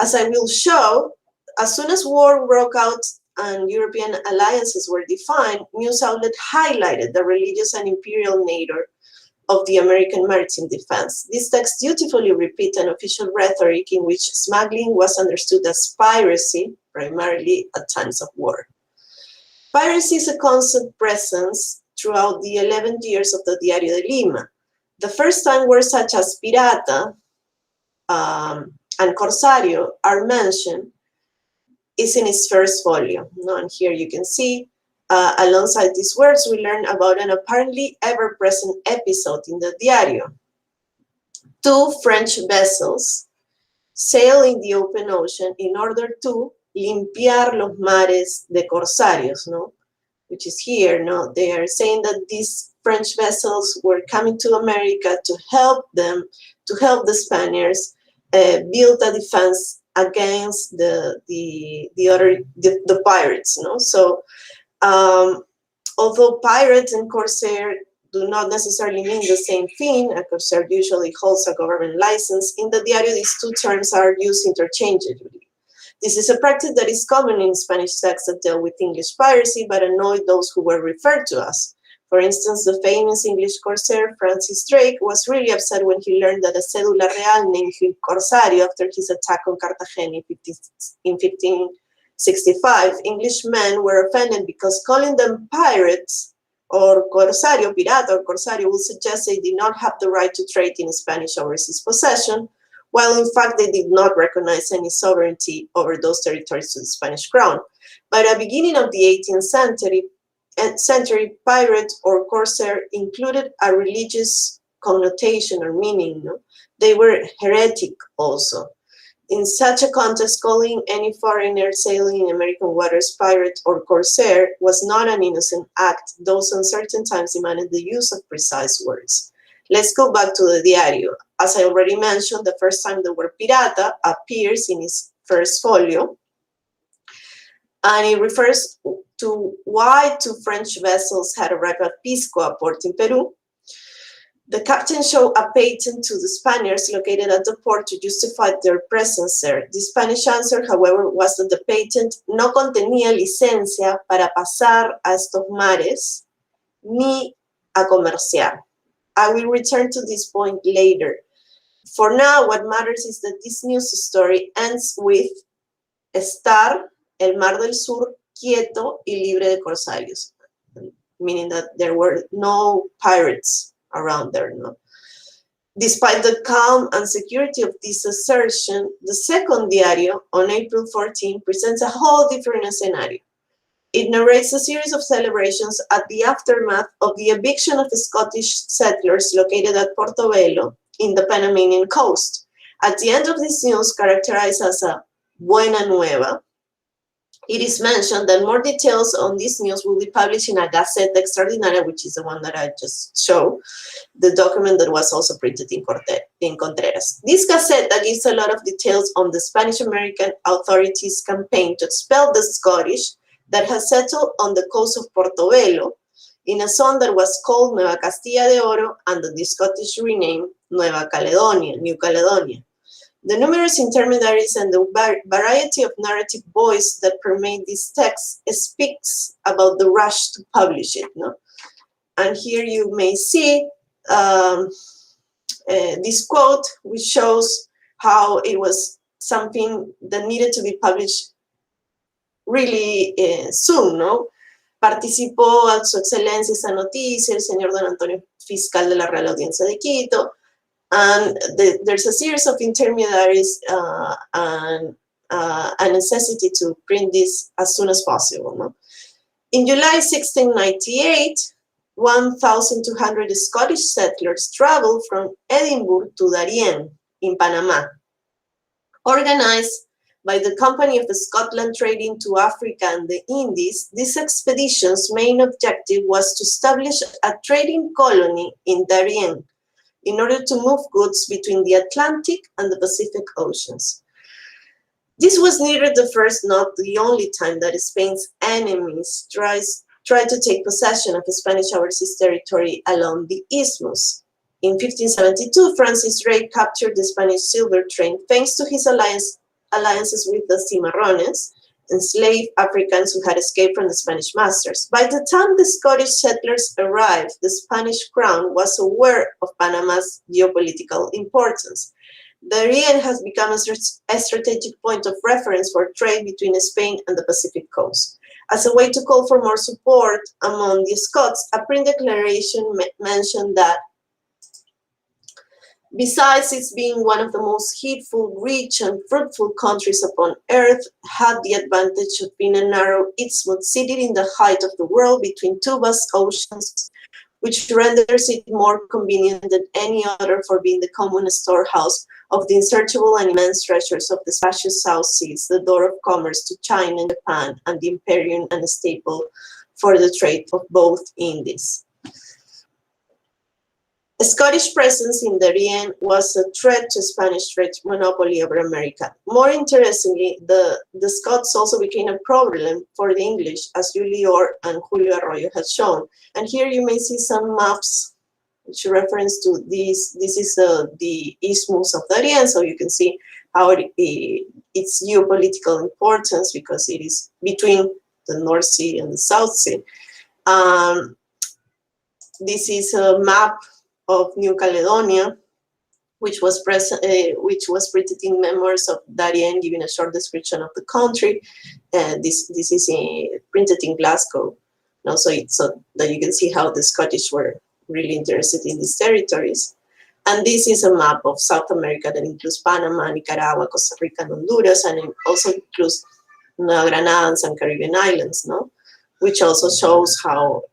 As I will show, as soon as war broke out and European alliances were defined, news outlets highlighted the religious and imperial nature of the American maritime defense. These texts dutifully repeat an official rhetoric in which smuggling was understood as piracy, primarily at times of war. Piracy is a constant presence throughout the 11 years of the Diario de Lima. The first time words such as pirata and corsario are mentioned is in its first folio. And here you can see, alongside these words, we learn about an apparently ever-present episode in the Diario. 2 French vessels sail in the open ocean in order to limpiar los mares de corsarios, no? Which is here, no? They are saying that these French vessels were coming to America to help them, to help the Spaniards build a defense against the pirates, no? So, although pirate and corsair do not necessarily mean the same thing, a corsair usually holds a government license, in the Diario these two terms are used interchangeably. This is a practice that is common in Spanish texts that deal with English piracy, but annoyed those who were referred to as. For instance, the famous English corsair Francis Drake was really upset when he learned that a cédula real named him Corsario after his attack on Cartagena in 1565. Englishmen were offended because calling them pirates or corsario, pirata or corsario, would suggest they did not have the right to trade in Spanish overseas possession, while in fact they did not recognize any sovereignty over those territories to the Spanish crown. By the beginning of the 18th century, pirate or corsair included a religious connotation or meaning. No? They were heretic also. In such a context, calling any foreigner sailing in American waters pirate or corsair was not an innocent act. Those uncertain times demanded the use of precise words. Let's go back to the Diario. As I already mentioned, the first time the word pirata appears in its first folio, and it refers to why 2 French vessels had arrived at Pisco, a port in Peru. The captain showed a patent to the Spaniards located at the port to justify their presence there. The Spanish answer, however, was that the patent no contenía licencia para pasar a estos mares ni a comerciar. I will return to this point later. For now, what matters is that this news story ends with estar el Mar del Sur quieto y libre de corsarios, meaning that there were no pirates around there. No? Despite the calm and security of this assertion, the second Diario on April 14 presents a whole different scenario. It narrates a series of celebrations at the aftermath of the eviction of the Scottish settlers located at Portobelo in the Panamanian coast. At the end of this news, characterized as a buena nueva, it is mentioned that more details on this news will be published in a Gaceta Extraordinaria, which is the one that I just showed, the document that was also printed in Contreras. This Gaceta gives a lot of details on the Spanish-American authorities' campaign to expel the Scottish that has settled on the coast of Portobelo in a zone that was called Nueva Castilla de Oro under the Scottish rename Nueva Caledonia, New Caledonia. The numerous intermediaries and the variety of narrative voice that permeate this text speaks about the rush to publish it. No? And here you may see this quote, which shows how it was something that needed to be published really soon, ¿no? Participó a su excelencia esta noticia el señor don Antonio, fiscal de la Real Audiencia de Quito, and there's a series of intermediaries and a necessity to print this as soon as possible. No? In July 1698, 1,200 Scottish settlers traveled from Edinburgh to Darien in Panama. Organized by the Company of Scotland trading to Africa and the Indies, this expedition's main objective was to establish a trading colony in Darien in order to move goods between the Atlantic and the Pacific Oceans. This was neither the first nor the only time that Spain's enemies tried to take possession of Spanish overseas territory along the Isthmus. In 1572, Francis Drake captured the Spanish silver trade thanks to his alliances with the Cimarrones, enslaved Africans who had escaped from the Spanish masters. By the time the Scottish settlers arrived, the Spanish crown was aware of Panama's geopolitical importance. Darien has become a strategic point of reference for trade between Spain and the Pacific coast. As a way to call for more support among the Scots, a print declaration mentioned that besides its being one of the most heedful, rich, and fruitful countries upon earth, had the advantage of being a narrow isthmus seated in the height of the world between two vast oceans, which renders it more convenient than any other for being the common storehouse of the unsearchable and immense treasures of the spacious South Seas, the door of commerce to China and Japan, and the imperium and staple for the trade of both Indies. A Scottish presence in Darien was a threat to Spanish trade monopoly over America. More interestingly, the Scots also became a problem for the English, as Julie Orr and Julio Arroyo had shown. And here you may see some maps which reference to this. This is the Isthmus of Darien, so you can see how its geopolitical importance, because it is between the North Sea and the South Sea. This is a map of New Caledonia, which was printed in Memoirs of Darien, giving a short description of the country. This is printed in Glasgow, so that you can see how the Scottish were really interested in these territories. And this is a map of South America that includes Panama, Nicaragua, Costa Rica, and Honduras, and it also includes Nueva Granada and Caribbean islands, which also shows how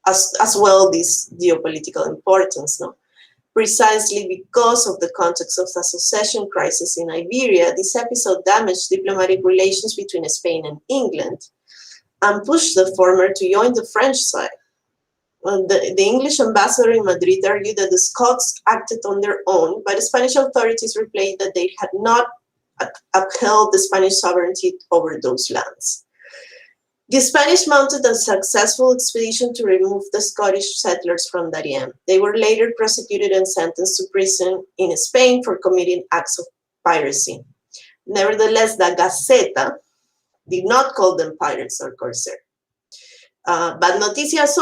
as well this geopolitical importance. Precisely because of the context of the succession crisis in Iberia, this episode damaged diplomatic relations between Spain and England and pushed the former to join the French side. The English ambassador in Madrid argued that the Scots acted on their own, but the Spanish authorities replied that they had not upheld the Spanish sovereignty over those lands. The Spanish mounted a successful expedition to remove the Scottish settlers from Darien. They were later prosecuted and sentenced to prison in Spain for committing acts of piracy. Nevertheless, the Gaceta did not call them pirates or corsairs. But Noticias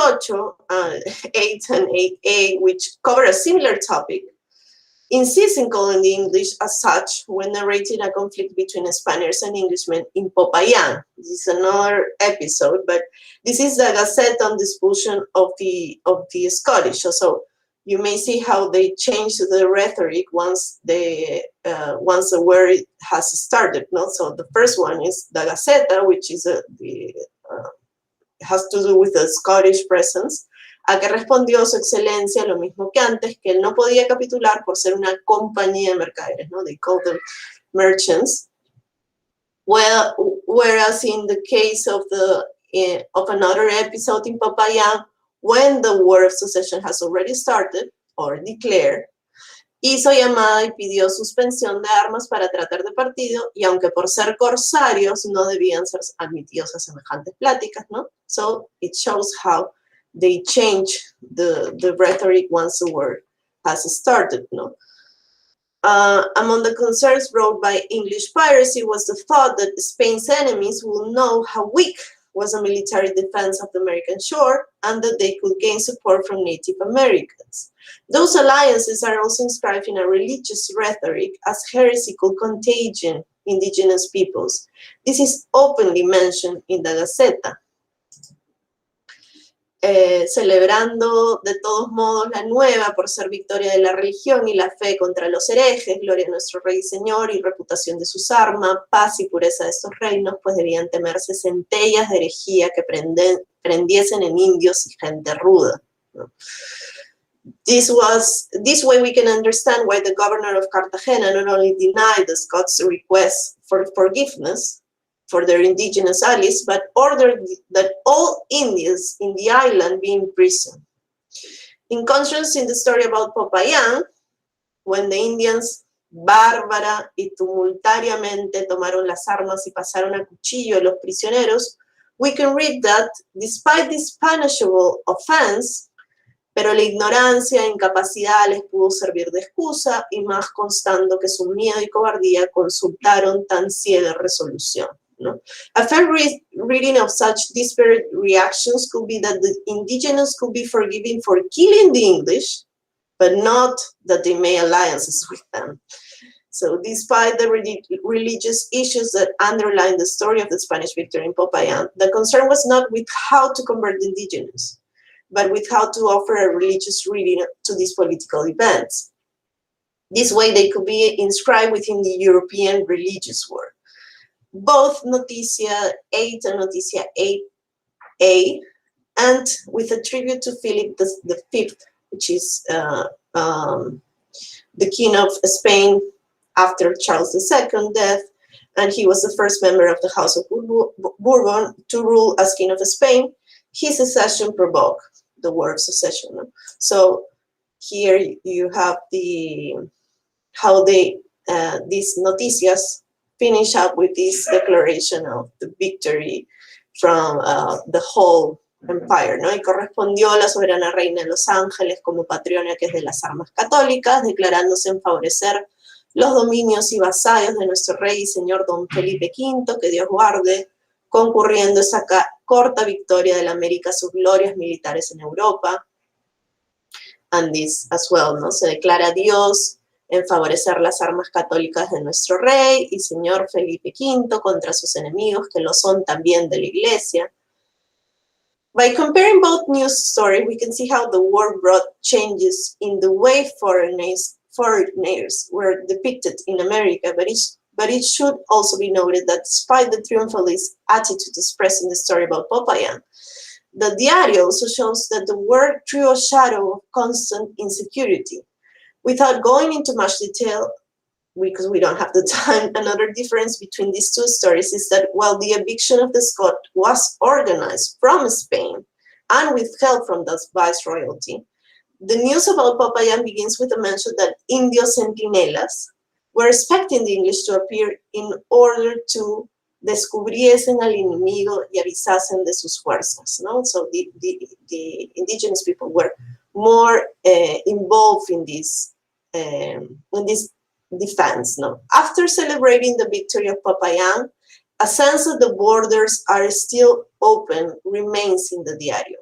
8 and 8A, which cover a similar topic, insist in calling the English as such when narrating a conflict between Spaniards and Englishmen in Popayán. This is another episode, but this is the Gazette on the expulsion of the Scottish. So you may see how they change the rhetoric once the word has started. So the first one is the Gaceta, which is has to do with the Scottish presence, a que respondió su excelencia lo mismo que antes, que él no podía capitular por ser una compañía de mercaderes, They called them merchants. Whereas in the case of another episode in Popayán, when the War of Succession has already started or declared, hizo llamada y pidió suspensión de armas para tratar de partido, y aunque por ser corsarios no debían ser admitidos a semejantes pláticas, ¿no? So it shows how they change the rhetoric once the war has started, ¿no? Among the concerns brought by English piracy was the thought that Spain's enemies will know how weak was a military defense of the American shore and that they could gain support from Native Americans. Those alliances are also inscribed in a religious rhetoric as heresy could contagion indigenous peoples. This is openly mentioned in the Gaceta. Celebrando de todos modos la nueva por ser victoria de la religión y la fe contra los herejes, gloria a nuestro Rey y Señor y reputación de sus armas, paz y pureza de estos reinos, pues debían temerse centellas de herejía que prendiesen en indios y gente ruda, ¿no? This way we can understand why the governor of Cartagena not only denied the Scots' request for forgiveness for their indigenous allies, but ordered that all Indians in the island be imprisoned. In contrast, in the story about Popayán, when the Indians bárbara y tumultariamente tomaron las armas y pasaron a cuchillo a los prisioneros, we can read that, despite this punishable offense, pero la ignorancia e incapacidad les pudo servir de excusa, y más constando que su miedo y cobardía consultaron tan ciega resolución. No? A fair reading of such disparate reactions could be that the indigenous could be forgiven for killing the English, but not that they made alliances with them. So despite the religious issues that underline the story of the Spanish victory in Popayán, the concern was not with how to convert the indigenous, but with how to offer a religious reading to these political events. This way they could be inscribed within the European religious world. Both Noticia 8 and Noticia 8a, and with a tribute to Philip V, which is the king of Spain after Charles II death, and he was the first member of the House of Bourbon to rule as king of Spain. His succession provoked the War of Succession. No? So here you have how they these noticias finish up with this declaration of the victory from the whole empire, ¿no? Y correspondió a la soberana reina de Los Ángeles como patrona que es de las armas católicas, declarándose en favorecer los dominios y vasallos de nuestro rey y señor don Felipe V, que Dios guarde, concurriendo esa corta victoria de la América a sus glorias militares en Europa. And this as well, ¿no? Se declara Dios en favorecer las armas católicas de nuestro rey y señor Felipe V contra sus enemigos, que lo son también de la iglesia. By comparing both news stories, we can see how the war brought changes in the way foreigners were depicted in America, but it should also be noted that despite the triumphalist attitude expressed in the story about Popayán, the diario also shows that the war threw a shadow of constant insecurity. Without going into much detail, because we don't have the time, another difference between these two stories is that while the eviction of the Scot was organized from Spain and with help from the viceroyalty, the news about Popayán begins with a mention that Indios Centinelas were expecting the English to appear in order to descubriesen al enemigo y avisasen de sus fuerzas, no? So the indigenous people were more involved in this defense, no? After celebrating the victory of Popayán, a sense that the borders are still open remains in the diario.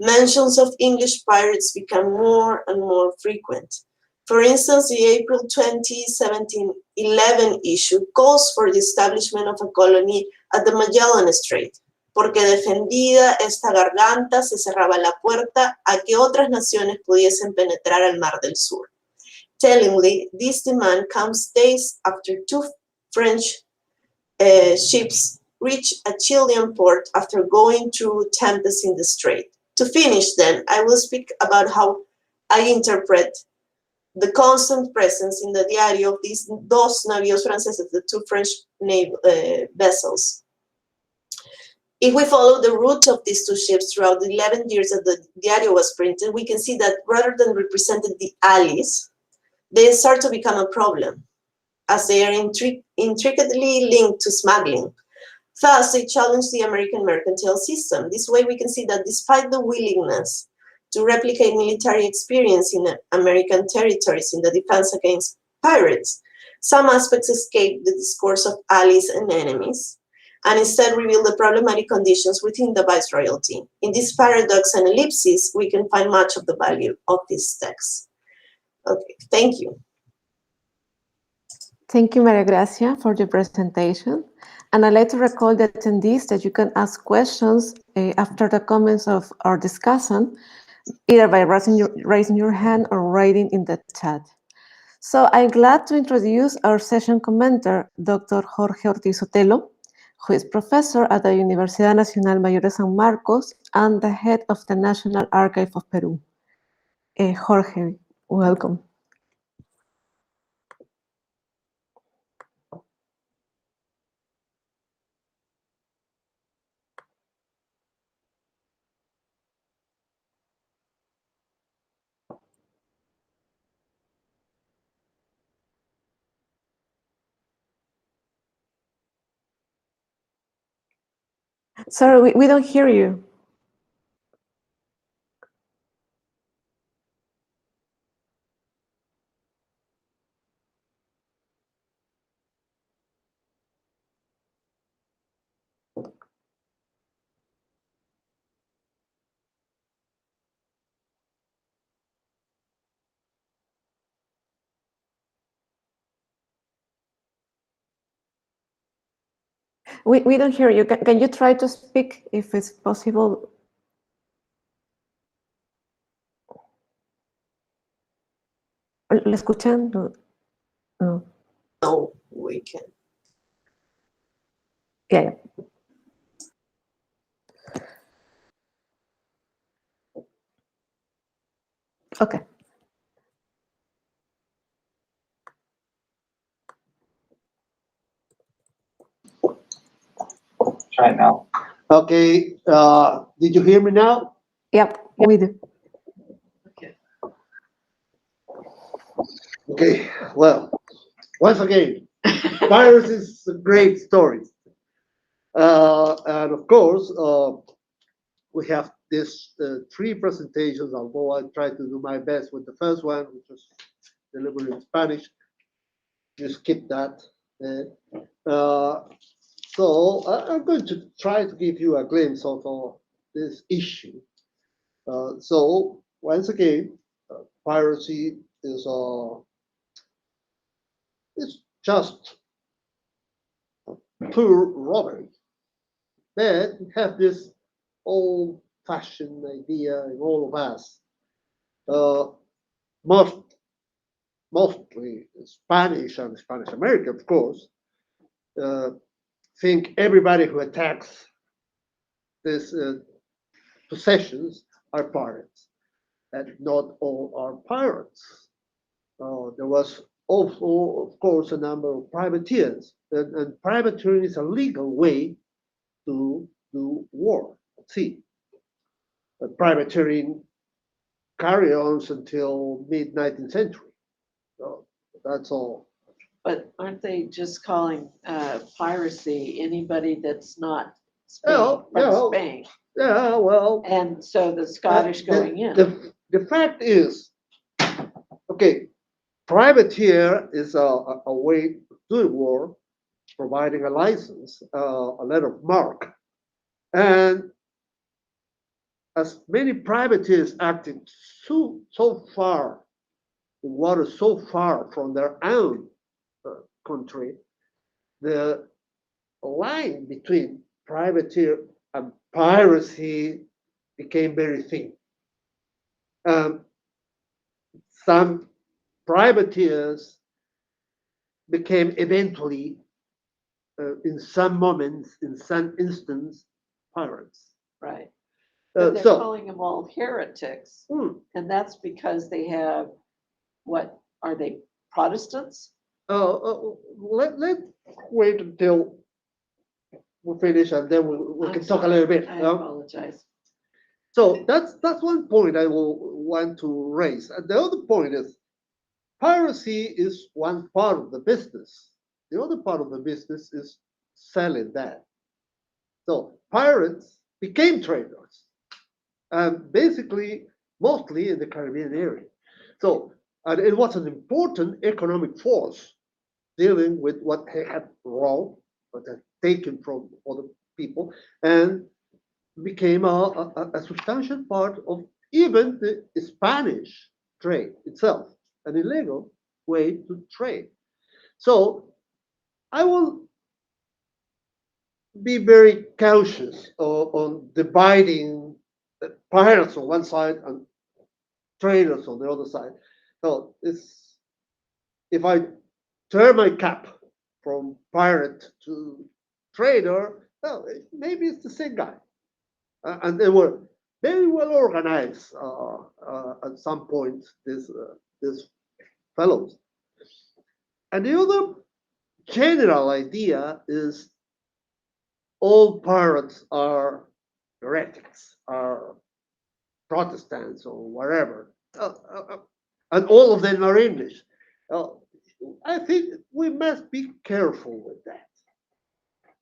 Mentions of English pirates become more and more frequent. For instance, the April 20, 1711 issue calls for the establishment of a colony at the Magellan Strait, porque defendida esta garganta se cerraba la puerta a que otras naciones pudiesen penetrar al Mar del Sur. Tellingly, this demand comes days after two French ships reach a Chilean port after going through tempests in the strait. To finish then, I will speak about how I interpret the constant presence in the diario of these dos navíos franceses, the two French vessels. If we follow the route of these two ships throughout the 11 years that the diario was printed, we can see that rather than representing the allies, they start to become a problem, as they are intricately linked to smuggling. Thus, they challenge the American mercantile system. This way, we can see that despite the willingness to replicate military experience in American territories in the defense against pirates, some aspects escape the discourse of allies and enemies, and instead reveal the problematic conditions within the viceroyalty. In this paradox and ellipsis, we can find much of the value of this text. Okay, thank you.
Thank you, Maria Gracia, for your presentation. And I'd like to recall the attendees that you can ask questions after the comments of our discussant, either by raising your hand or writing in the chat. So I'm glad to introduce our session commentator, Dr. Jorge Ortiz Sotelo, who is professor at the Universidad Nacional Mayor de San Marcos and the head of the National Archive of Peru. Jorge, welcome. Sorry, we don't hear you. We don't hear you. Can you try to speak if it's possible? ¿Le escuchan? No. No.
No, we can.
Yeah. Okay.
Try it now. Okay, did you hear me now?
Yep, we do.
Okay, well, once again, virus is a great story. And of course, we have this three presentations, although I try to do my best with the first one, which was delivered in Spanish. You skip that. So I'm going to try to give you a glimpse of this issue. So once again, piracy is it's just poor robbery. But we have this old-fashioned idea in all of us. Mostly Spanish and Spanish American, of course, think everybody who attacks these possessions are pirates, and not all are pirates. There was also, of course, a number of privateers, and privateering is a legal way to do war at sea. Privateering carried on until mid-19th century. So that's all.
But aren't they just calling piracy anybody that's not Spain,
Oh,
from
no.
Spain?
Yeah, well.
And so the Scottish going in.
The fact is, okay, privateer is a way of doing war, providing a license, a letter of marque. And as many privateers acted so far, the water so far from their own country, the line between privateer and piracy became very thin. Some privateers became eventually, in some moments, in some instances, pirates.
Right. But they're
So,
calling them all heretics.
hmm,
And that's because they have, what, are they Protestants?
let's wait until we finish and then we
I'm
can talk a
sorry,
little bit.
I apologize.
So that's one point I will want to raise. And the other point is, piracy is one part of the business. The other part of the business is selling that. So pirates became traders, and basically mostly in the Caribbean area. So, and it was an important economic force dealing with what they had robbed, what they had taken from other people, and became a substantial part of even the Spanish trade itself, an illegal way to trade. So I will be very cautious on dividing pirates on one side and traders on the other side. So it's, if I turn my cap from pirate to trader, well, maybe it's the same guy. And they were very well organized at some point, these fellows. And the other general idea is all pirates are heretics, are Protestants or whatever, and all of them are English. I think we must be careful with that.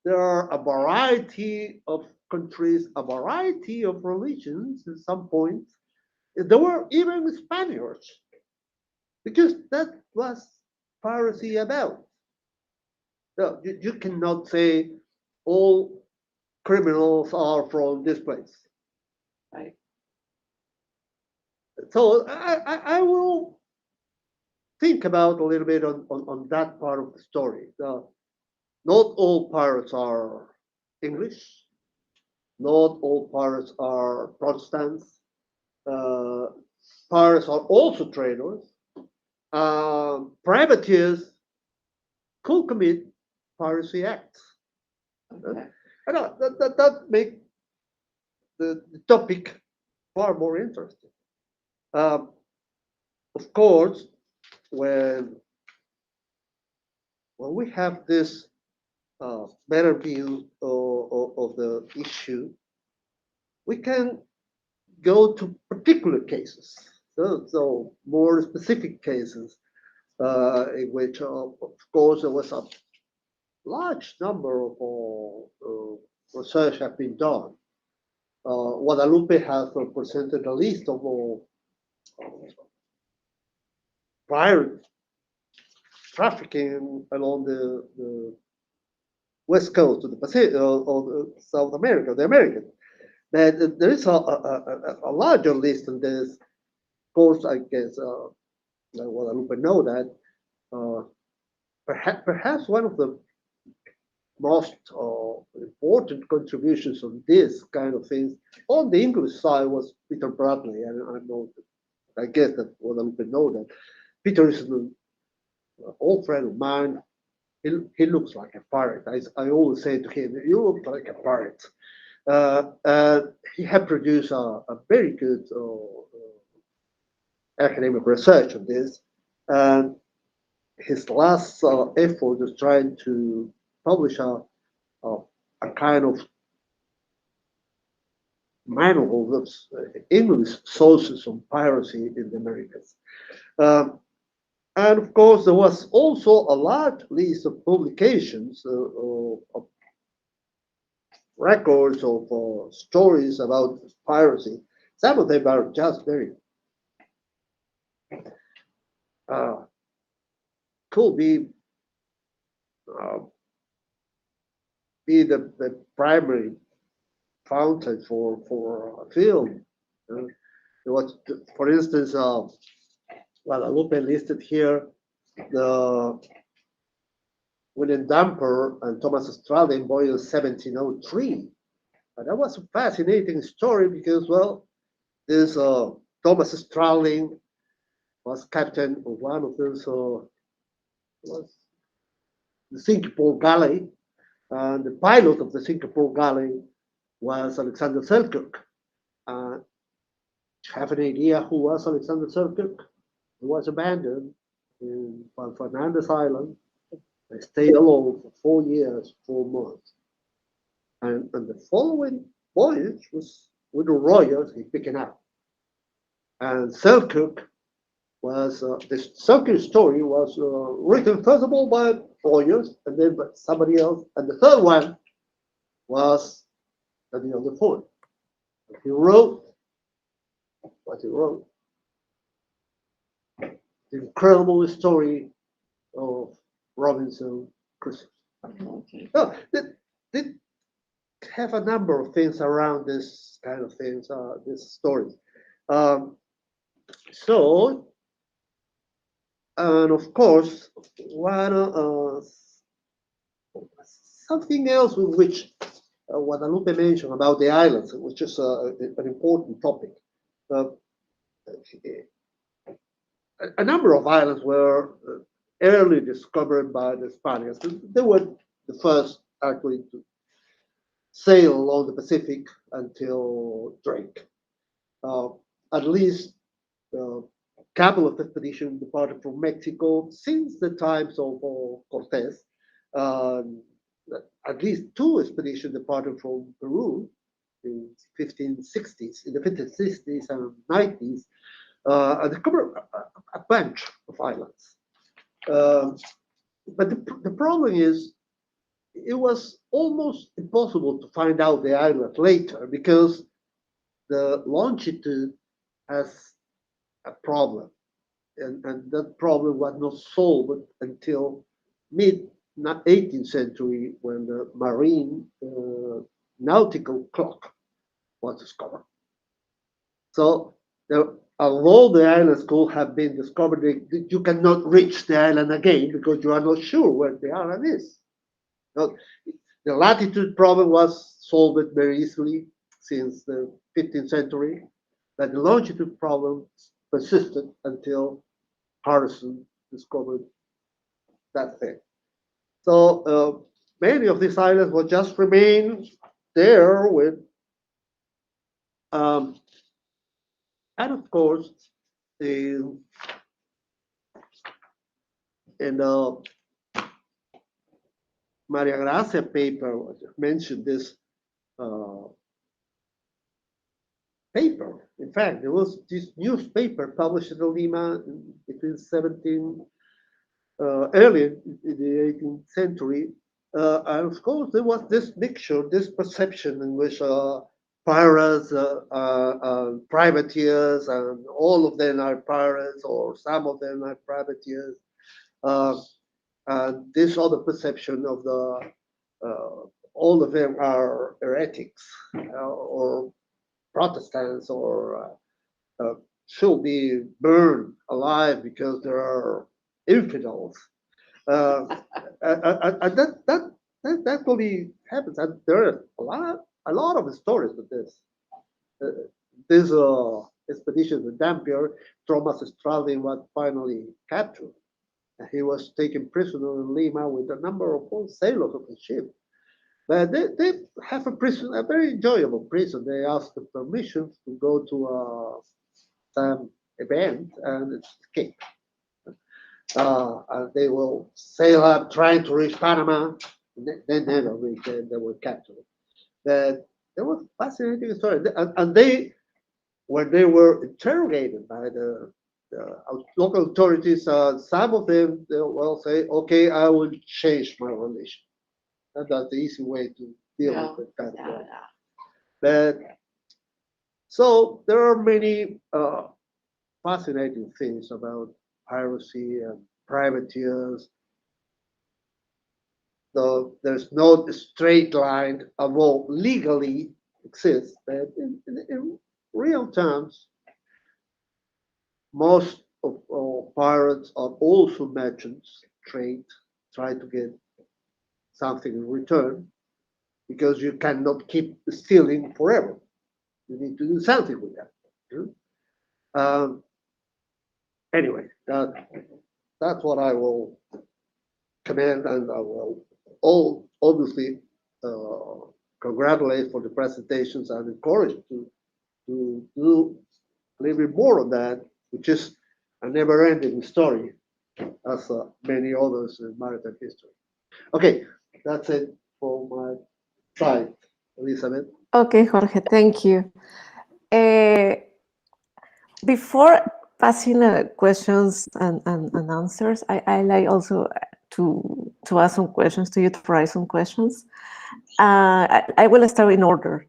There are a variety of countries, a variety of religions at some point. There were even Spaniards, because that was piracy about. No, you cannot say all criminals are from this place.
Right.
So I will think about a little bit on that part of the story. Not all pirates are English. Not all pirates are Protestants. Pirates are also traders. Privateers could commit piracy acts.
Okay.
And that makes the topic far more interesting. Of course, when we have this better view of the issue, we can go to particular cases, so more specific cases in which, of course, there was a large number of research have been done. Guadalupe has presented a list of all prior trafficking along the west coast of the Pacific, of South America, the Americas. But there is a larger list than this. Of course, I guess Guadalupe know that. Perhaps one of the most important contributions on this kind of things on the English side was Peter Bradley. And I guess that Guadalupe know that. Peter is an old friend of mine. He looks like a pirate. I always say to him, "You look like a pirate." He had produced a very good academic research on this, and his last effort was trying to publish a kind of manual of English sources on piracy in the Americas. And of course, there was also a large list of publications, of records of stories about piracy. Some of them are just very could be the primary fountain for a film. There was, for instance, Guadalupe listed here the William Damper and Thomas Estrada in Boyle 1703. And that was a fascinating story because, well, this Thomas Estrada was captain of one of those, was the Singapore galley, and the pilot of the Singapore galley was Alexander Selkirk. Have an idea who was Alexander Selkirk? He was abandoned in Juan Fernandez Island. They stayed alone for 4 years, 4 months. And the following voyage was with the Royals, he picking up. And Selkirk was this second story was written first of all by Boyers and then by somebody else, and the third one was Daniel Defoe. He wrote what he wrote, the incredible story of Robinson Crusoe.
Okay.
No, they have a number of things around this kind of things, this story. So, and of course, one something else with which Guadalupe mentioned about the islands, which is an important topic. A number of islands were early discovered by the Spaniards. They were the first actually to sail along the Pacific until Drake. At least a couple of expeditions departed from Mexico since the times of Cortés. At least two expeditions departed from Peru in 1560s, in the 1560s and 90s, and discovered a bunch of islands. But the problem is, it was almost impossible to find out the island later because the longitude has a problem, and that problem was not solved until mid 18th century when the marine nautical clock was discovered. So although the islands could have been discovered, you cannot reach the island again because you are not sure where the island is. Now, the latitude problem was solved very easily since the 15th century, but the longitude problem persisted until Harrison discovered that thing. So many of these islands will just remain there with, and of course, in Maria Gracia paper mentioned this paper. In fact, there was this newspaper published in Lima between early in the 18th century. And of course, there was this mixture, this perception in which pirates, privateers, and all of them are pirates, or some of them are privateers. And this other perception of all of them are heretics or Protestants or should be burned alive because there are infidels. And that really happens. And there are a lot of stories of this. This expedition to Dampier, Thomas Stradlin was finally captured. He was taken prisoner in Lima with a number of sailors of the ship. But they have a prison, a very enjoyable prison. They ask the permission to go to some event and escape. And they will sail up trying to reach Panama. They never reached it. They were captured. But there was a fascinating story. And they, when they were interrogated by the local authorities, some of them they will say, "Okay, I will change my religion." And that's the easy way to deal with that. But so there are many fascinating things about piracy and privateers. Though there's no straight line, although legally exists, but in real terms, most of pirates are also merchants, trade, try to get something in return, because you cannot keep stealing forever. You need to do something with that. Anyway, that's what I will commend, and I will obviously congratulate for the presentations and encourage to do a little bit more of that, which is a never-ending story, as many others in maritime history. Okay, that's it for my side, Elizabeth.
Okay, Jorge, thank you. Before passionate questions and answers. I like also to ask some questions to you, to write some questions. I will start in order.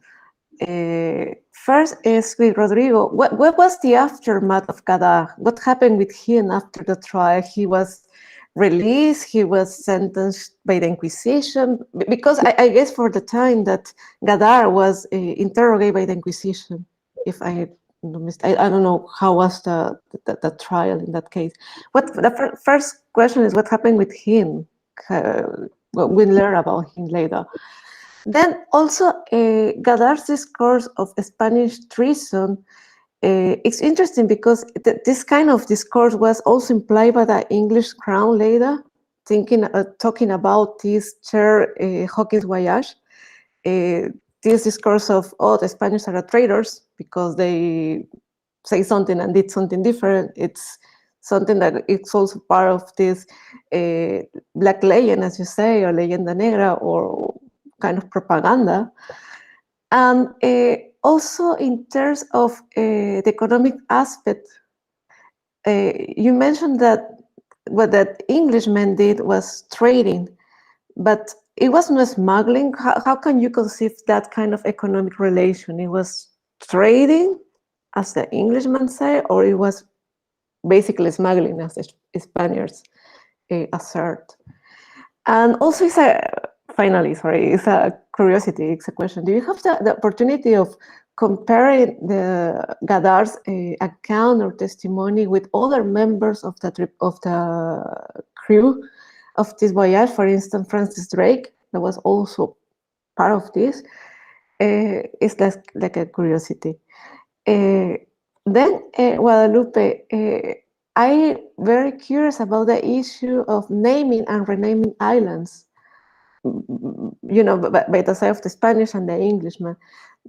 First is with Rodrigo. What was the aftermath of Gadar? What happened with him after the trial? He was released, he was sentenced by the Inquisition, because I guess for the time that Gadar was interrogated by the Inquisition, if I don't know how was the trial in that case. What the first question is, what happened with him? We learn about him later. Then also Gadar's discourse of Spanish treason. It's interesting because this kind of discourse was also implied by the English crown later, talking about this chair Hawkins Voyage. This discourse of, oh, the Spanish are traitors because they say something and did something different. It's something that it's also part of this black legend, as you say, or leyenda negra, or kind of propaganda. And also in terms of the economic aspect, you mentioned that what that Englishmen did was trading, but it was not smuggling. How can you conceive that kind of economic relation? It was trading, as the Englishmen say, or it was basically smuggling, as the Spaniards assert. And also, finally, sorry, it's a curiosity, it's a question. Do you have the opportunity of comparing the Gadar's account or testimony with other members of the crew of this voyage? For instance, Francis Drake, that was also part of this. It's like a curiosity. Then, Guadalupe, I'm very curious about the issue of naming and renaming islands, you know, by the side of the Spanish and the Englishmen.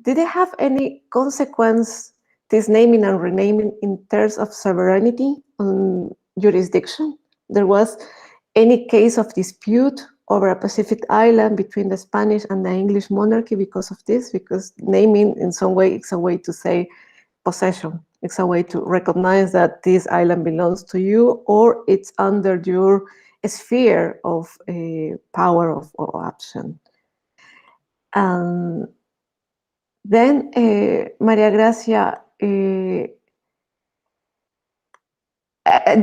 Did it have any consequence, this naming and renaming, in terms of sovereignty on jurisdiction? There was any case of dispute over a Pacific island between the Spanish and the English monarchy because of this? Because naming, in some way, it's a way to say possession. It's a way to recognize that this island belongs to you, or it's under your sphere of power or action. Then, Maria Gracia,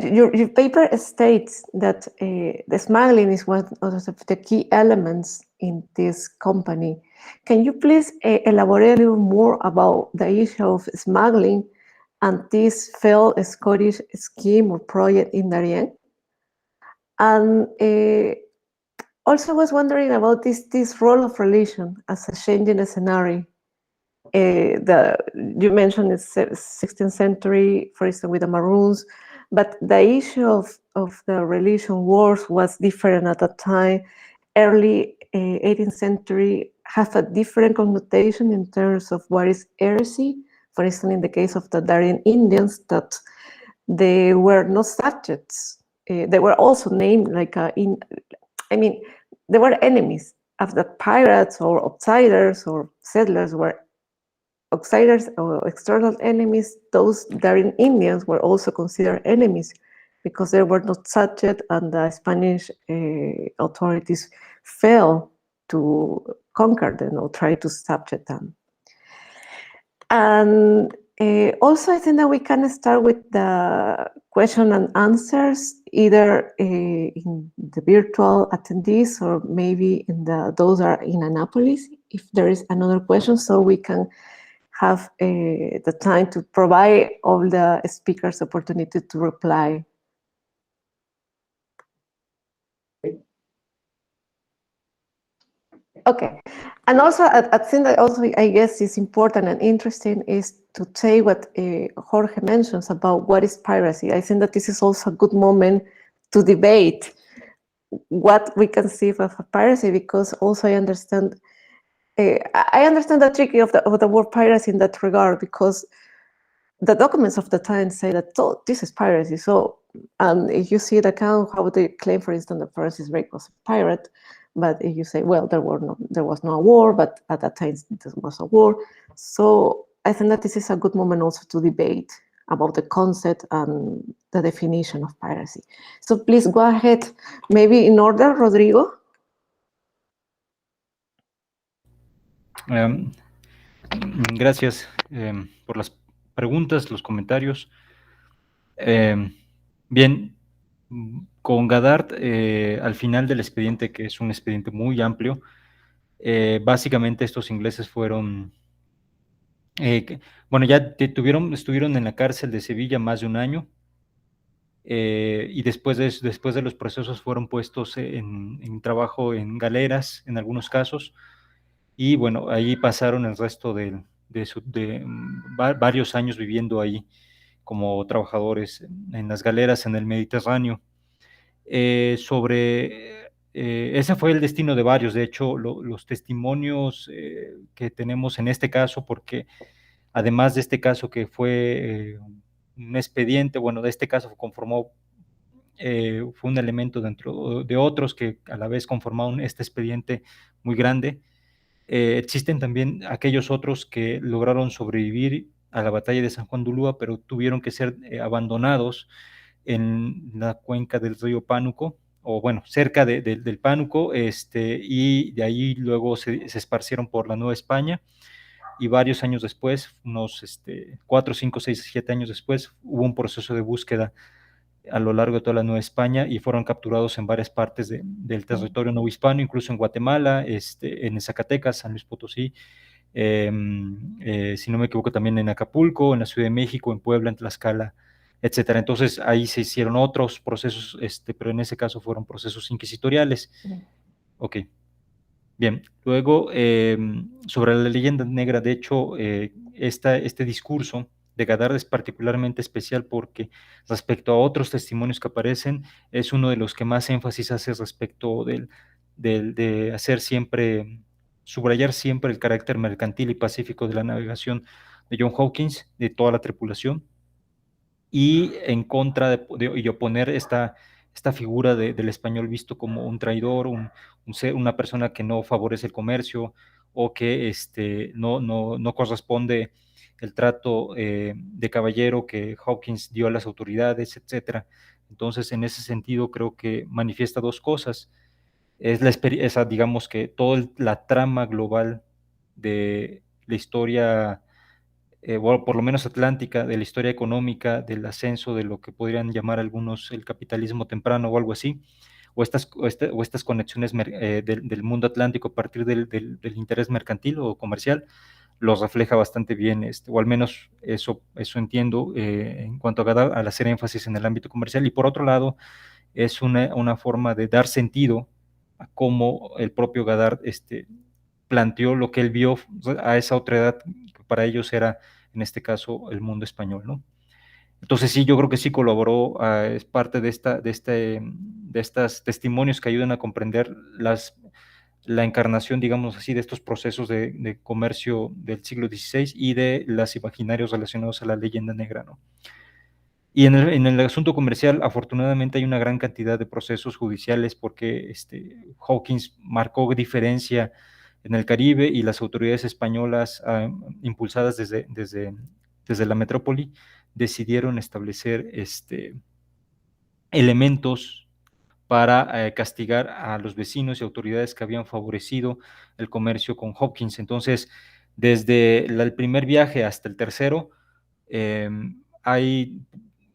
your paper states that the smuggling is one of the key elements in this company. Can you please elaborate a little more about the issue of smuggling and this failed Scottish scheme or project in Darien? And also was wondering about this role of religion as a changing scenario. You mentioned the 16th century, for instance, with the Maroons, but the issue of the religion wars was different at that time. Early 18th century have a different connotation in terms of what is heresy. For instance, in the case of the Darien Indians, that they were not subjects. They were also named like they were enemies of the pirates or outsiders or settlers were outsiders or external enemies. Those Darien Indians were also considered enemies because they were not subject, and the Spanish authorities failed to conquer them or try to subject them. And also, I think that we can start with the question and answers, either in the virtual attendees or maybe in those are in Annapolis, if there is another question, so we can have the time to provide all the speakers opportunity to reply. Okay, and also I think that also I guess is important and interesting is to say what Jorge mentions about what is piracy. I think that this is also a good moment to debate what we conceive of a piracy, because also I understand the trick of the word piracy in that regard, because the documents of the time say that this is piracy. So, if you see the account, how they claim, for instance, that Francis Drake was a pirate, but if you say, well, there was no war, but at that time there was a war. So I think that this is a good moment also to debate about the concept and the definition of piracy. So please go ahead, maybe in order, Rodrigo.
Gracias por las preguntas, los comentarios. Bien, con Gadard, al final del expediente, que es un expediente muy amplio, básicamente estos ingleses fueron, bueno, ya estuvieron en la cárcel de Sevilla más de un año, y después de los procesos fueron puestos en trabajo en galeras, en algunos casos, y bueno, ahí pasaron el resto de varios años viviendo ahí como trabajadores en las galeras en el Mediterráneo. Ese fue el destino de varios, de hecho, los testimonios que tenemos en este caso, porque además de este caso que fue un expediente, bueno, de este caso fue un elemento dentro de otros que a la vez conformaron este expediente muy grande. Existen también aquellos otros que lograron sobrevivir a la batalla de San Juan de Ulúa, pero tuvieron que ser abandonados en la cuenca del río Pánuco, o bueno, cerca del Pánuco, y de ahí luego se esparcieron por la Nueva España, y varios años después, unos 4, 5, 6, 7 años después, hubo un proceso de búsqueda a lo largo de toda la Nueva España y fueron capturados en varias partes del territorio novohispano, incluso en Guatemala, en Zacatecas, San Luis Potosí, si no me equivoco también en Acapulco, en la Ciudad de México, en Puebla, en Tlaxcala, etcétera. Entonces ahí se hicieron otros procesos, pero en ese caso fueron procesos inquisitoriales. Ok. Bien, luego sobre la leyenda negra, de hecho, este discurso de Gadard es particularmente especial porque respecto a otros testimonios que aparecen, es uno de los que más énfasis hace respecto de hacer siempre, subrayar siempre el carácter mercantil y pacífico de la navegación de John Hawkins, de toda la tripulación, y en contra y oponer esta figura del español visto como un traidor, una persona que no favorece el comercio o que no corresponde el trato de caballero que Hawkins dio a las autoridades, etcétera. Entonces, en ese sentido, creo que manifiesta dos cosas. Digamos que toda la trama global de la historia, bueno, por lo menos atlántica, de la historia económica, del ascenso de lo que podrían llamar algunos el capitalismo temprano o algo así, o estas conexiones del mundo atlántico a partir del interés mercantil o comercial, los refleja bastante bien, o al menos eso entiendo en cuanto al hacer énfasis en el ámbito comercial. Y por otro lado, es una forma de dar sentido a cómo el propio Gadard planteó lo que él vio a esa otra edad, que para ellos era, en este caso, el mundo español, ¿no? Entonces sí, yo creo que sí colaboró, es parte de estos testimonios que ayudan a comprender la encarnación, digamos así, de estos procesos de comercio del siglo XVI y de los imaginarios relacionados a la leyenda negra, ¿no? Y en el asunto comercial, afortunadamente hay una gran cantidad de procesos judiciales porque Hawkins marcó diferencia en el Caribe y las autoridades españolas, impulsadas desde la metrópoli, decidieron establecer elementos para castigar a los vecinos y autoridades que habían favorecido el comercio con Hawkins. Entonces, desde el primer viaje hasta el tercero, hay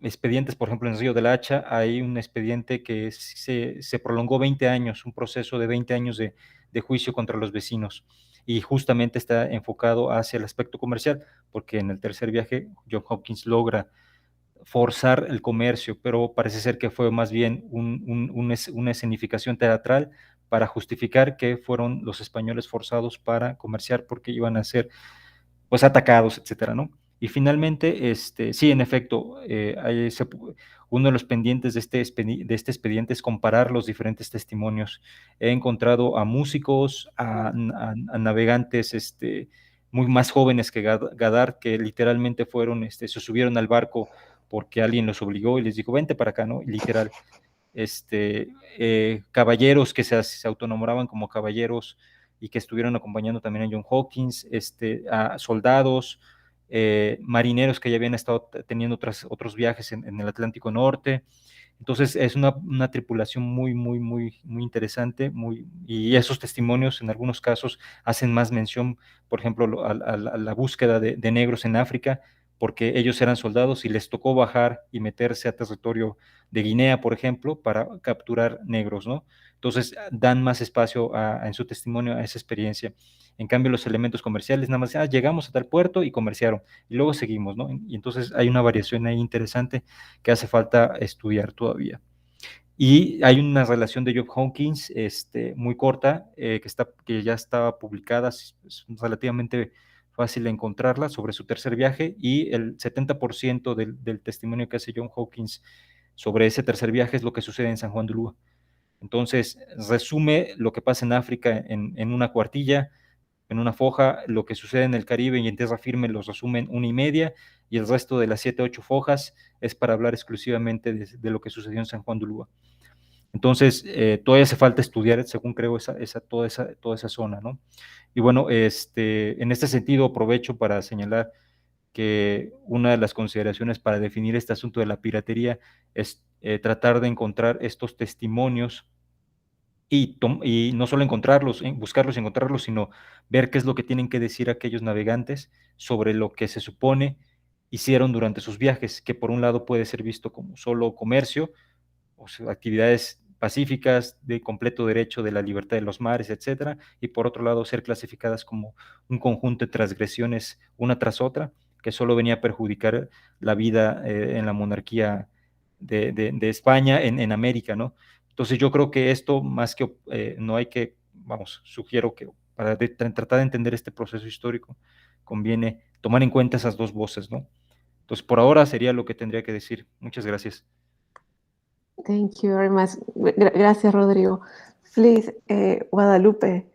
expedientes, por ejemplo, en el Río de la Hacha, hay un expediente que se prolongó 20 años, un proceso de 20 años de juicio contra los vecinos, y justamente está enfocado hacia el aspecto comercial, porque en el tercer viaje John Hopkins logra forzar el comercio, pero parece ser que fue más bien una escenificación teatral para justificar que fueron los españoles forzados para comerciar porque iban a ser pues atacados, etcétera, ¿no? Y finalmente, sí, en efecto, uno de los pendientes de este expediente es comparar los diferentes testimonios. He encontrado a músicos, a navegantes muy más jóvenes que Gadard, que literalmente se subieron al barco porque alguien los obligó y les dijo, vente para acá, ¿no? Y literal. Caballeros que se autonombraban como caballeros y que estuvieron acompañando también a John Hawkins, a soldados, marineros que ya habían estado teniendo otros viajes en el Atlántico Norte. Entonces es una tripulación muy interesante, y esos testimonios en algunos casos hacen más mención, por ejemplo, a la búsqueda de negros en África, porque ellos eran soldados y les tocó bajar y meterse a territorio de Guinea, por ejemplo, para capturar negros, ¿no? Entonces dan más espacio en su testimonio a esa experiencia. En cambio, los elementos comerciales, nada más, llegamos a tal puerto y comerciaron, y luego seguimos, ¿no? Y entonces hay una variación ahí interesante que hace falta estudiar todavía. Y hay una relación de Job Hawkins muy corta, que ya estaba publicada, es relativamente fácil encontrarla, sobre su tercer viaje, y el 70% del testimonio que hace John Hawkins sobre ese tercer viaje es lo que sucede en San Juan de Ulúa. Entonces, resume lo que pasa en África en una cuartilla, en una foja. Lo que sucede en el Caribe y en tierra firme los resumen 1.5, y el resto de las 7, 8 fojas es para hablar exclusivamente de lo que sucedió en San Juan de Ulúa. Entonces, todavía hace falta estudiar, según creo, toda esa zona, ¿no? Y bueno, en este sentido aprovecho para señalar que una de las consideraciones para definir este asunto de la piratería es tratar de encontrar estos testimonios, y no solo encontrarlos, buscarlos y encontrarlos, sino ver qué es lo que tienen que decir aquellos navegantes sobre lo que se supone hicieron durante sus viajes, que por un lado puede ser visto como solo comercio, o sea, actividades pacíficas de completo derecho de la libertad de los mares, etcétera, y por otro lado ser clasificadas como un conjunto de transgresiones una tras otra, que solo venía a perjudicar la vida en la monarquía de España en América, ¿no? Entonces yo creo que esto, más que no hay que, sugiero que para tratar de entender este proceso histórico, conviene tomar en cuenta esas dos voces, ¿no? Entonces por ahora sería lo que tendría que decir. Muchas gracias.
Thank you very much. Gracias, Rodrigo. Please, Guadalupe.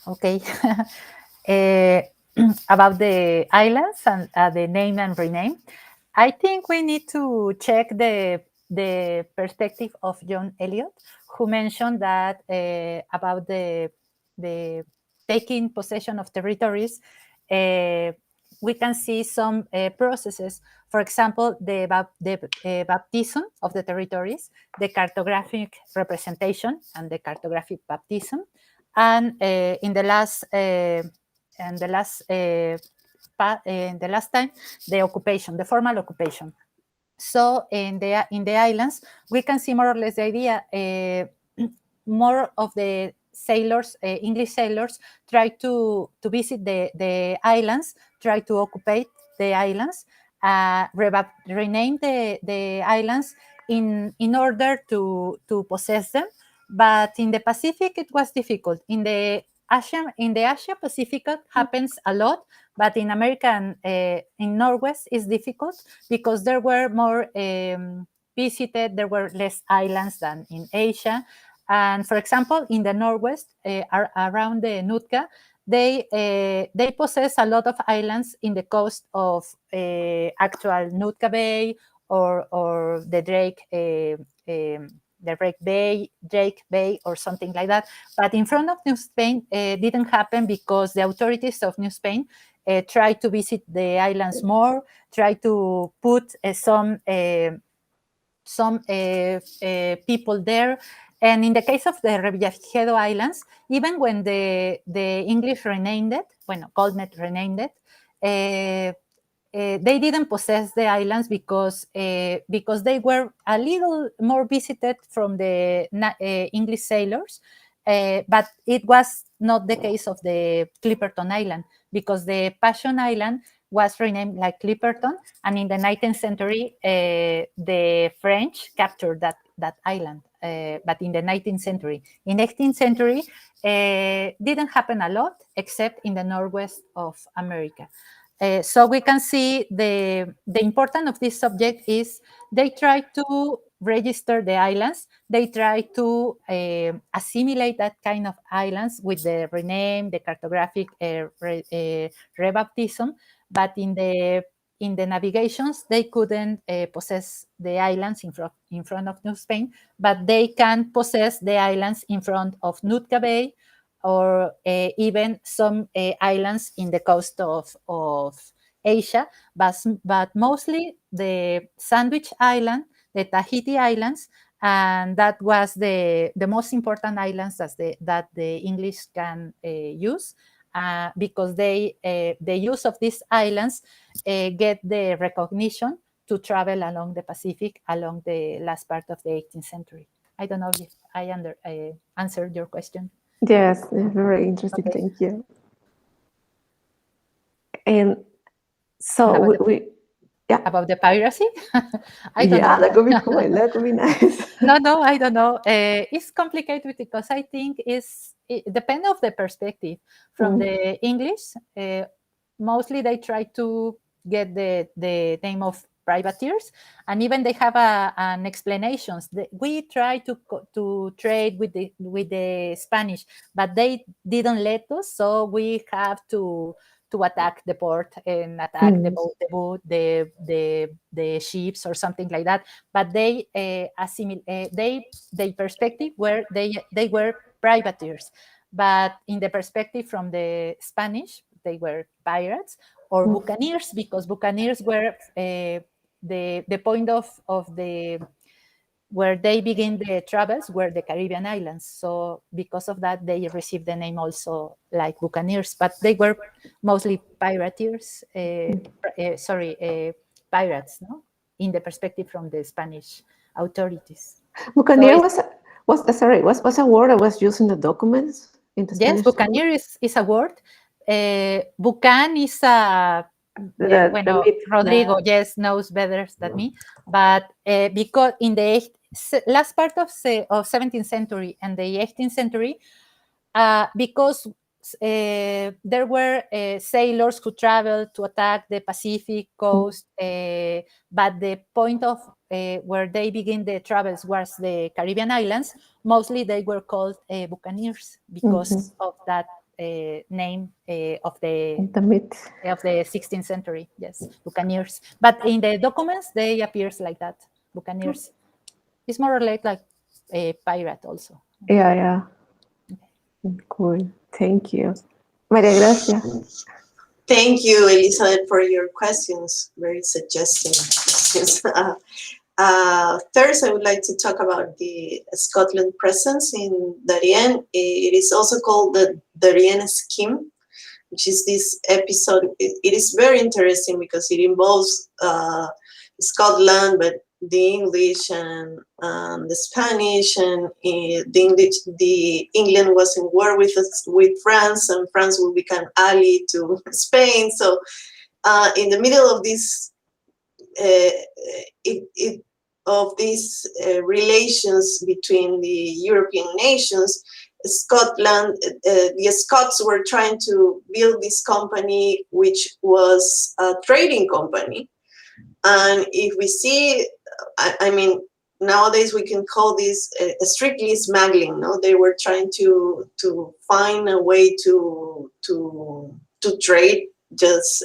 Okay. About the islands and the name and rename, I think we need to check the perspective of John Eliot, who mentioned that about the taking possession of territories. We can see some processes. For example, the baptism of the territories, the cartographic representation, and the cartographic baptism, and in the last time, the occupation, the formal occupation. So in the islands, we can see more or less the idea. More of the sailors, English sailors, try to visit the islands, try to occupy the islands, rename the islands in order to possess them. But in the Pacific, it was difficult. In the Asia Pacific, it happens a lot, but in American, in Northwest, it's difficult because there were more visited. There were less islands than in Asia. And for example, in the Northwest, around the Nootka, they possess a lot of islands in the coast of actual Nootka Bay or the Drake Bay, or something like that. But in front of New Spain, didn't happen because the authorities of New Spain tried to visit the islands more, tried to put some people there. And in the case of the Revillagigedo Islands, even when the English renamed it, Colnet renamed it, they didn't possess the islands because they were a little more visited from the English sailors, but it was not the case of the Clipperton Island, because the Passion Island was renamed like Clipperton, and in the 19th century, the French captured that island. But in the 19th century, in 18th century, didn't happen a lot, except in the northwest of America. So we can see the importance of this subject is they try to register the islands. They try to assimilate that kind of islands with the rename, the cartographic rebaptism. But in the navigations, they couldn't possess the islands in front of New Spain, but they can possess the islands in front of Nootka Bay or even some islands in the coast of Asia, but mostly the Sandwich Island, the Tahiti Islands, and that was the most important islands that the English can use, because the use of these islands get the recognition to travel along the Pacific along the last part of the 18th century. I don't know if I answered your question.
Yes, very interesting.
Okay.
Thank you. And so
About
we
About the piracy? I don't
yeah,
know.
that could be cool. That could be nice.
No, I don't know. It's complicated because I think it depends of the perspective. From the English, mostly they try to get the name of privateers, and even they have an explanations. We try to trade with the Spanish, but they didn't let us, so we have to attack the port and attack the boat, the ships or something like that. But they perspective where they were privateers, but in the perspective from the Spanish, they were pirates or buccaneers, because buccaneers were the point of the where they begin the travels were the Caribbean islands. So because of that, they received the name also like buccaneers, but they were mostly pirateers, pirates, no? In the perspective from the Spanish authorities.
Buccaneer
So
was a word that was used in the documents in the
yes,
Spanish.
buccaneer is a word. Bucan is a Rodrigo, yes, knows better than me. But because in the last part of 17th century and the 18th century, because there were sailors who traveled to attack the Pacific coast, but the point of where they begin the travels was the Caribbean islands. Mostly they were called buccaneers because of that name of the
myth
of the 16th century. Yes, buccaneers. But in the documents, they appears like that. Buccaneers. It's more or less like a pirate also.
Yeah. Cool. Thank you. Maria Gracia.
Thank you, Elizabeth, for your questions. Very suggesting questions. First, I would like to talk about the Scotland presence in Darien. It is also called the Darien Scheme, which is this episode. It is very interesting because it involves Scotland, but the English and the Spanish, and the England was in war with France, and France will become ally to Spain. So in the middle of this relations between the European nations, Scotland, the Scots were trying to build this company, which was a trading company. And if we see, I mean, nowadays we can call this strictly smuggling. No, they were trying to find a way to trade just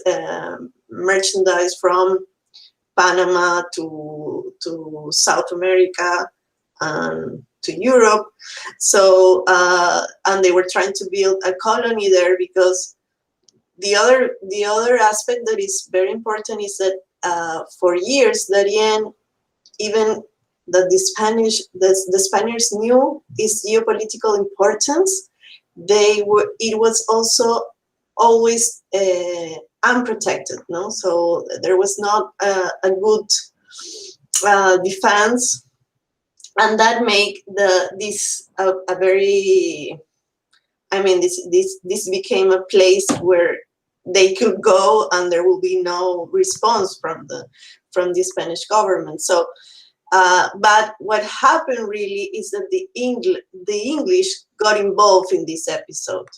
merchandise from Panama to South America and to Europe. So and they were trying to build a colony there, because the other aspect that is very important is that for years, Darien, even that the Spaniards knew its geopolitical importance, it was also always unprotected, no? So there was not a good defense, and that make this a very, I mean, this became a place where they could go and there will be no response from the Spanish government. So, but what happened really is that the English got involved in this episode,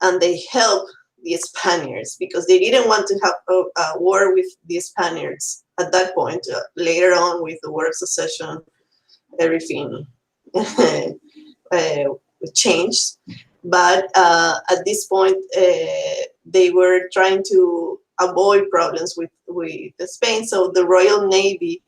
and they helped the Spaniards because they didn't want to have a war with the Spaniards at that point. Later on, with the War of Secession, everything changed. But at this point, they were trying to avoid problems with Spain. So the Royal Navy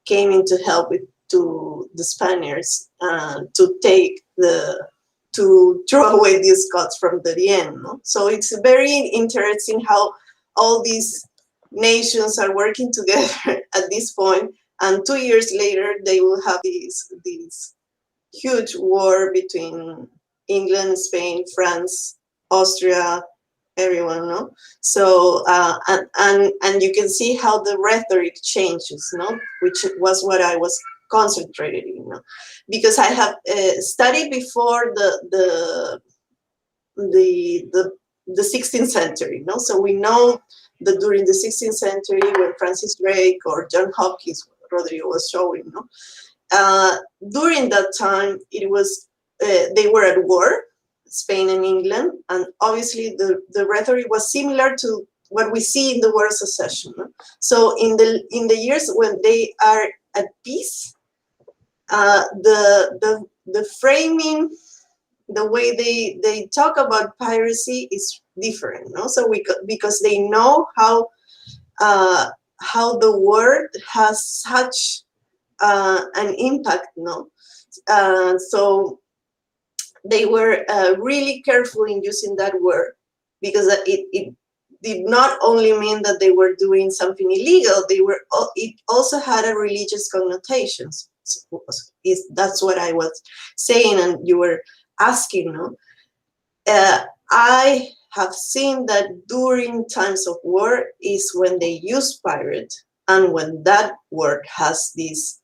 came in to help to the Spaniards to take the to throw away these cuts from the end. No? So it's very interesting how all these nations are working together at this point, and 2 years later they will have these huge war between England, Spain, France, Austria, everyone, no? So and you can see how the rhetoric changes, no? Which was what I was concentrated in, no? Because I have studied before the 16th century, no? So we know that during the 16th century, when Francis Drake or John Hopkins, Rodrigo was showing, no? During that time, it was they were at war, Spain and England, and obviously the rhetoric was similar to what we see in the War of Secession. No? So in the years when they are at peace, the framing, the way they talk about piracy is different. No, so because they know how the word has such an impact. No, so they were really careful in using that word, because it did not only mean that they were doing something illegal. It also had a religious connotations. That's what I was saying, and you were asking. No, I have seen that during times of war is when they use pirate, and when that word has this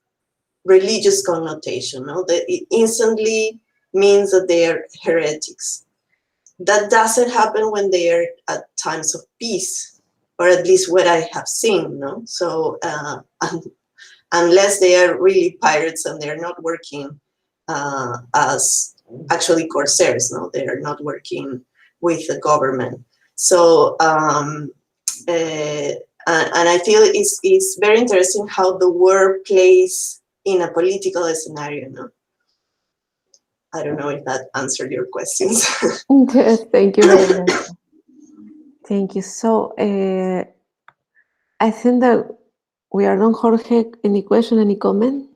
religious connotation. No, that it instantly means that they are heretics. That doesn't happen when they are at times of peace, or at least what I have seen. No, so unless they are really pirates and they are not working as actually corsairs. No, they are not working with the government. So and I feel it's very interesting how the word plays in a political scenario. No, I don't know if that answered your questions.
Yes, thank you very much. Thank you. So I think that we are done. Jorge, any question, any comment?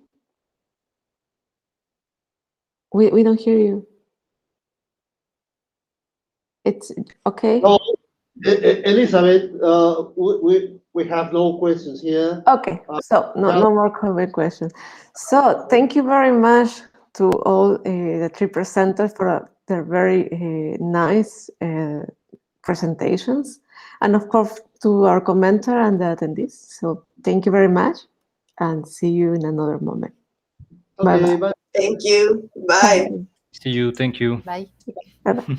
We don't hear you. It's okay.
No, Elizabeth, we have no questions here.
Okay, so no more comment questions. So thank you very much to all the three presenters for their very nice presentations, and of course to our commenter and the attendees. So thank you very much, and see you in another moment.
Okay,
Bye-bye.
bye.
Thank you. Bye.
See you. Thank you.
Bye.
Bye-bye.